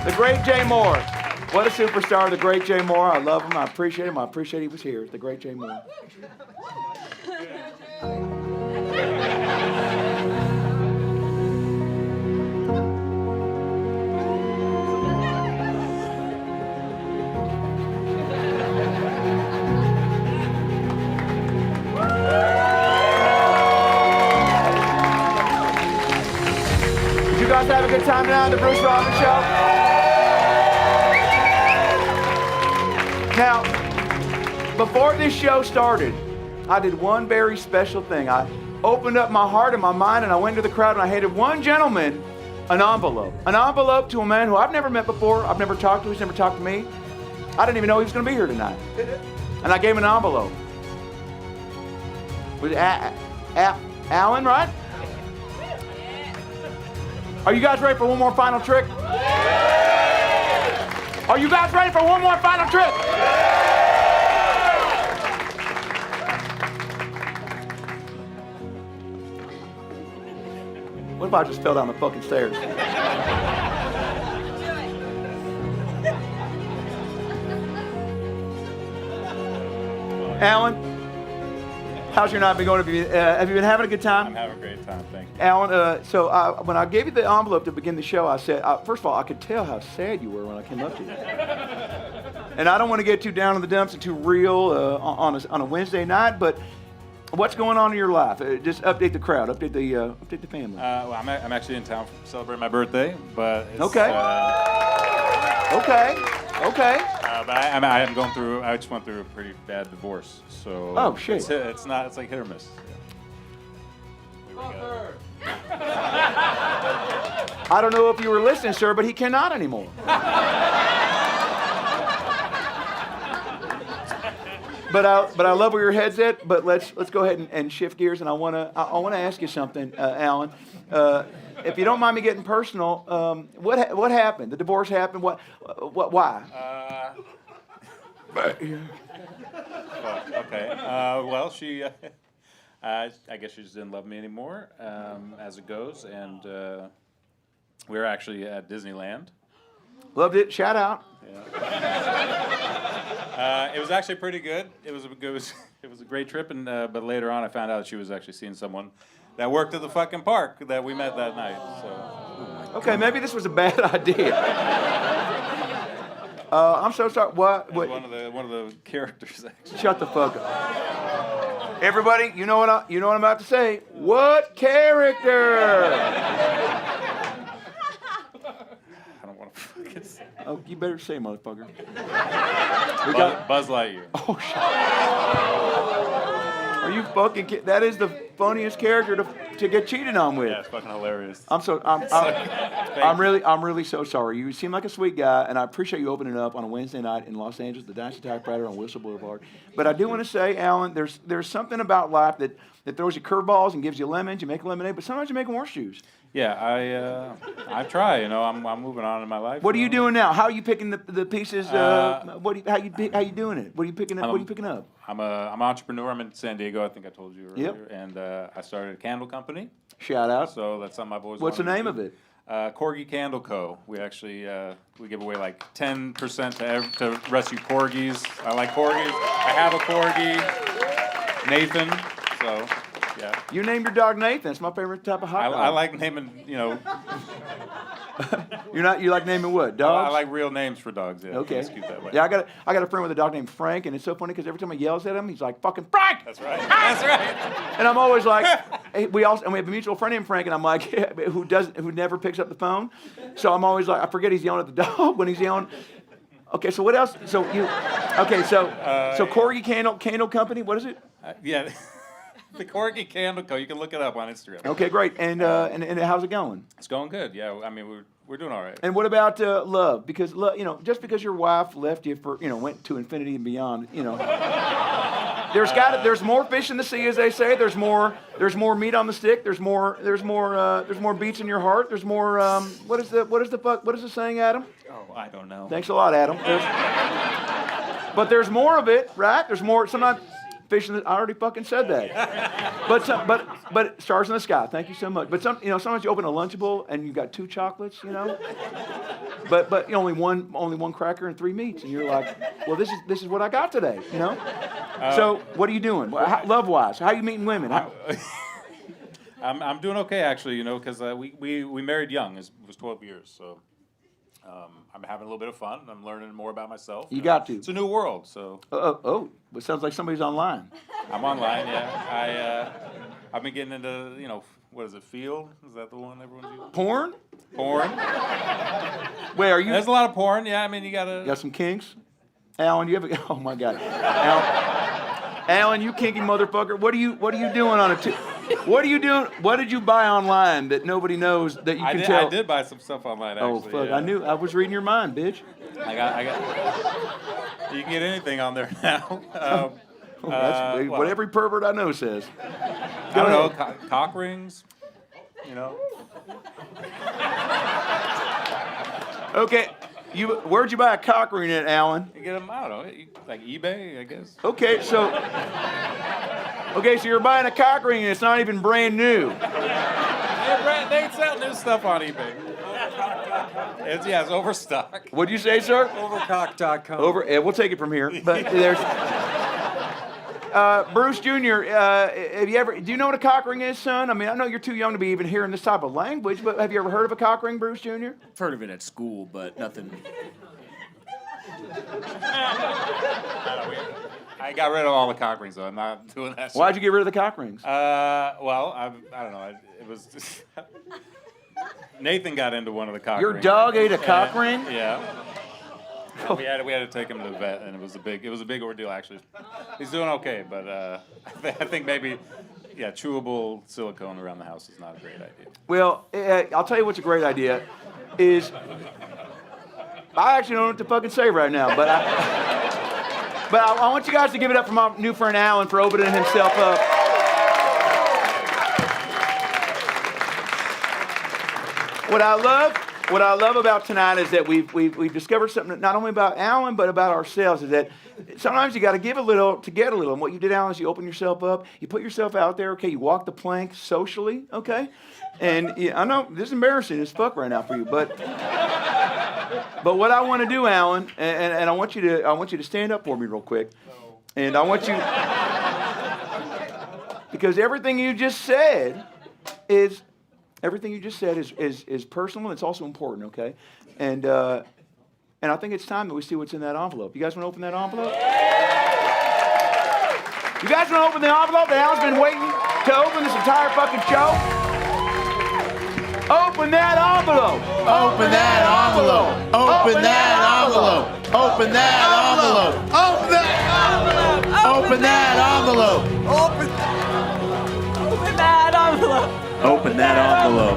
The great Jay Moore. What a superstar, the great Jay Moore. I love him. I appreciate him. I appreciate he was here. The great Jay Moore. Did you guys have a good time tonight on the Bruce Robbins Show? Now, before this show started, I did one very special thing. I opened up my heart and my mind, and I went to the crowd, and I handed one gentleman an envelope. An envelope to a man who I've never met before, I've never talked to, he's never talked to me. I didn't even know he was going to be here tonight. And I gave him an envelope. Was it Alan, right? Are you guys ready for one more final trick? Are you guys ready for one more final trick? What if I just fell down the fucking stairs? Alan, how's your night been going? Have you been having a good time? I'm having a great time, thank you. Alan, when I gave you the envelope to begin the show, I said, first of all, I could tell how sad you were when I came up to you. And I don't want to get too down in the dumps and too real on a Wednesday night, but what's going on in your life? Just update the crowd, update the family. Well, I'm actually in town to celebrate my birthday, but it's, Okay. But I am going through. I just went through a pretty bad divorce, so. Oh shit! It's not. It's like hit or miss. I don't know if you were listening, sir, but he cannot anymore. But I love where your head's at. But let's go ahead and shift gears, and I wanna ask you something, Alan. If you don't mind me getting personal, what happened? The divorce happened. Why? Okay. Well, she. I guess she just didn't love me anymore, as it goes, and we were actually at Disneyland. Loved it. Shout out. Yeah. It was actually pretty good. It was a great trip, and but later on I found out she was actually seeing someone that worked at the fucking park that we met that night. So. Okay, maybe this was a bad idea. I'm so sorry. What? One of the characters actually. Shut the fuck up. Everybody, you know what I'm about to say. What character? I don't want to fucking say. Oh, you better say, motherfucker. Buzz Lightyear. Oh, shit. Are you fucking kidding? That is the funniest character to get cheated on with. Yeah, it's fucking hilarious. I'm really so sorry. You seem like a sweet guy, and I appreciate you opening up on a Wednesday night in Los Angeles, the Dynasty Typewriter on Whistle Boulevard. But I do want to say, Alan, there's something about life that throws you curveballs and gives you lemons. You make lemonade, but sometimes you make orange juice. Yeah, I try. You know, I'm moving on in my life. What are you doing now? How are you picking the pieces? How you doing it? What are you picking up? What are you picking up? I'm an entrepreneur. I'm in San Diego. I think I told you earlier. Yep. And I started a candle company. Shout out. So that's something I've always What's the wanted name to of do. it? Corgi Candle Co. We actually we give away like 10% to rescue corgis. I like corgis. I have a corgi, Nathan. So yeah. You named your dog Nathan. It's my favorite type of hot dog. I like naming, you know. You like naming what? Dogs? I like real names for dogs. Yeah. Okay. It's cute that way. Yeah, I got a friend with a dog named Frank, and it's so funny because every time he yells at him, he's like, "Fucking Frank!" That's right. That's right. And I'm always like, we have a mutual friend named Frank, and I'm like, who never picks up the phone. So I'm always like, I forget he's yelling at the dog when he's yelling. Okay, so what else? So Corgi Candle Company. What is it? Yeah. The Corgi Candle Co. You can look it up on Instagram. Okay, great. And how's it going? It's going good. Yeah, I mean we're doing all right. And what about love? Because just because your wife left you for went to infinity and beyond, there's more fish in the sea, as they say. There's more meat on the stick. There's more beats in your heart. There's more. What is the saying, Adam? Oh, I don't know. Thanks a lot, Adam. But there's more of it, right? There's more. Sometimes. Fish in the, I already fucking said that. But stars in the sky. Thank you so much. But sometimes you open a Lunchable and you've got 2 chocolates, But only one cracker and 3 meats, and you're like, well, this is what I got today, So what are you doing, love wise? How are you meeting women? I'm doing okay actually, because we married young. It was 12 years, so. I'm having a little bit of fun. I'm learning more about myself. You got to. It's a new world, so. It sounds like somebody's online. I'm online, yeah. I've been getting into, what is it, Field? Is that the one everyone's using? Porn? Wait, are you? There's a lot of porn, yeah. I mean, you gotta. Got some kinks? Alan, you have a, oh my God. Alan, you kinky motherfucker. What are you doing on a What are you doing? What did you buy online that nobody knows that you can tell? I did buy some stuff online, actually. Oh, fuck. Yeah. I knew. I was reading your mind, bitch. I got. You can get anything on there now. That's what every pervert I know says. I don't know. Cock rings. Okay. Where'd you buy a cock ring at, Alan? You get them, I don't know, like eBay, I guess. Okay, so you're buying a cock ring and it's not even brand new. They sell new stuff on eBay. It's overstock. What'd you say, sir? Overcock.com. We'll take it from here. But there's Bruce Jr. Do you know what a cock ring is, son? I mean, I know you're too young to be even hearing this type of language, but have you ever heard of a cock ring, Bruce Jr.? I've heard of it at school, but nothing. I got rid of all the cock rings, though. I'm not doing that. Why'd you get rid of the cock rings? Well, I don't know. It was Nathan got into one of the cock rings. Your dog ate a cock ring? Yeah. We had to take him to the vet, and it was a big ordeal actually. He's doing okay, but I think maybe chewable silicone around the house is not a great idea. Well, I'll tell you what's a great idea is I actually don't know what to fucking say right now, but I want you guys to give it up for my new friend Alan for opening himself up. What I love about tonight is that we've discovered something not only about Alan but about ourselves. Is that sometimes you got to give a little to get a little. And what you did, Alan, is you open yourself up, you put yourself out there. Okay, you walk the plank socially. Okay, and I know this is embarrassing as fuck right now for you, but what I want to do, Alan, and I want you to stand up for me real quick, and I want you because everything you just said is. Everything you just said is personal and it's also important, okay? And I think it's time that we see what's in that envelope. You guys want to open that envelope? You guys want to open the envelope that Alan's been waiting to open this entire fucking show? Open that envelope. Open that envelope. Open that envelope. Open that envelope. Open that envelope. Open that envelope. Open that envelope.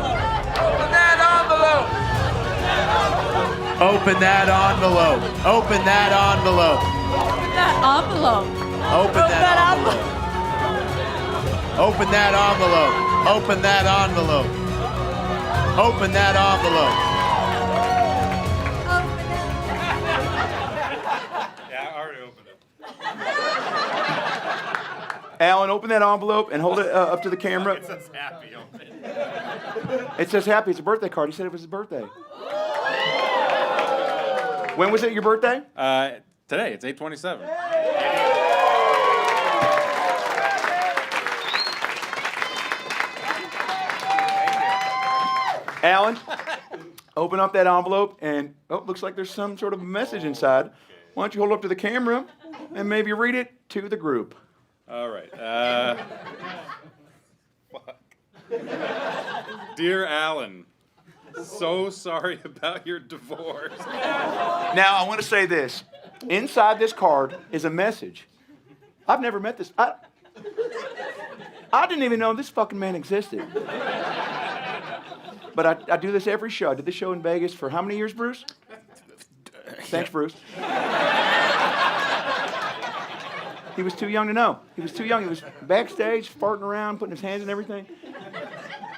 Open that envelope. Open that envelope. Open that envelope. Open that envelope. Open that envelope. Open that envelope. Open that envelope. Yeah, I already opened it. Alan, open that envelope and hold it up to the camera. It says happy on it. It says happy. It's a birthday card. He said it was his birthday. When was it your birthday? Today, it's 8/27. Alan, open up that envelope and, looks like there's some sort of message inside. Why don't you hold it up to the camera and maybe read it to the group? All right. Fuck. Dear Alan, so sorry about your divorce. Now, I want to say this. Inside this card is a message. I've never met this. I didn't even know this fucking man existed. But I do this every show. I did this show in Vegas for how many years, Bruce? Thanks, Bruce. He was too young to know. He was too young. He was backstage, farting around, putting his hands in everything.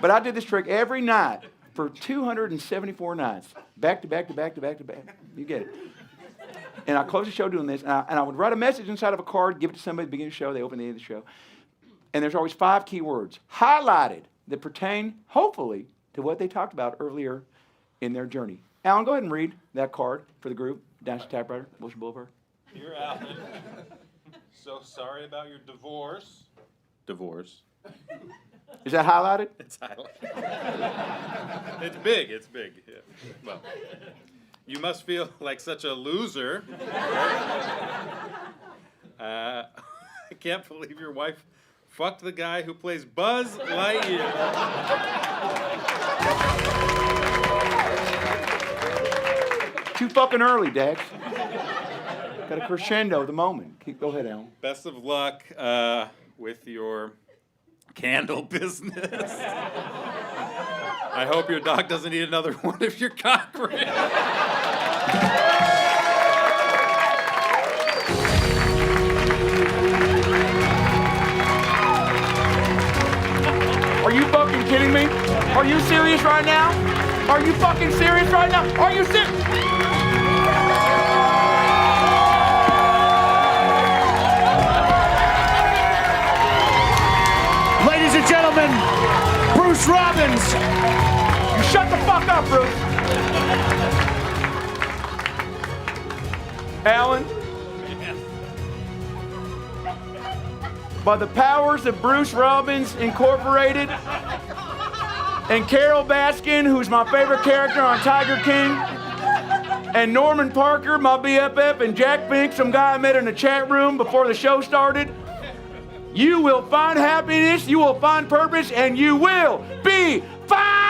But I did this trick every night for 274 nights. Back to back to back to back to back. You get it. And I closed the show doing this, and I would write a message inside of a card, give it to somebody at the beginning of the show, they open the end of the show. And there's always 5 key words highlighted that pertain, hopefully, to what they talked about earlier in their journey. Alan, go ahead and read that card for the group. Dynasty Typewriter, Wilshire Boulevard. Dear Alan, so sorry about your divorce. Divorce. Is that highlighted? It's highlighted. It's big. It's big. Yeah. Well, you must feel like such a loser. I can't believe your wife fucked the guy who plays Buzz Lightyear. Too fucking early, Dax. Got a crescendo at the moment. Go ahead, Alan. Best of luck with your candle business. I hope your dog doesn't eat another one of your cock rings. Are you fucking kidding me? Are you serious right now? Are you fucking serious right now? Are you serious? Ladies and gentlemen, Bruce Robbins. You shut the fuck up, Bruce. Alan. By the powers of Bruce Robbins Incorporated and Carol Baskin, who's my favorite character on Tiger King, and Norman Parker, my BFF, and Jack Fink, some guy I met in the chat room before the show started, you will find happiness, you will find purpose, and you will be fine!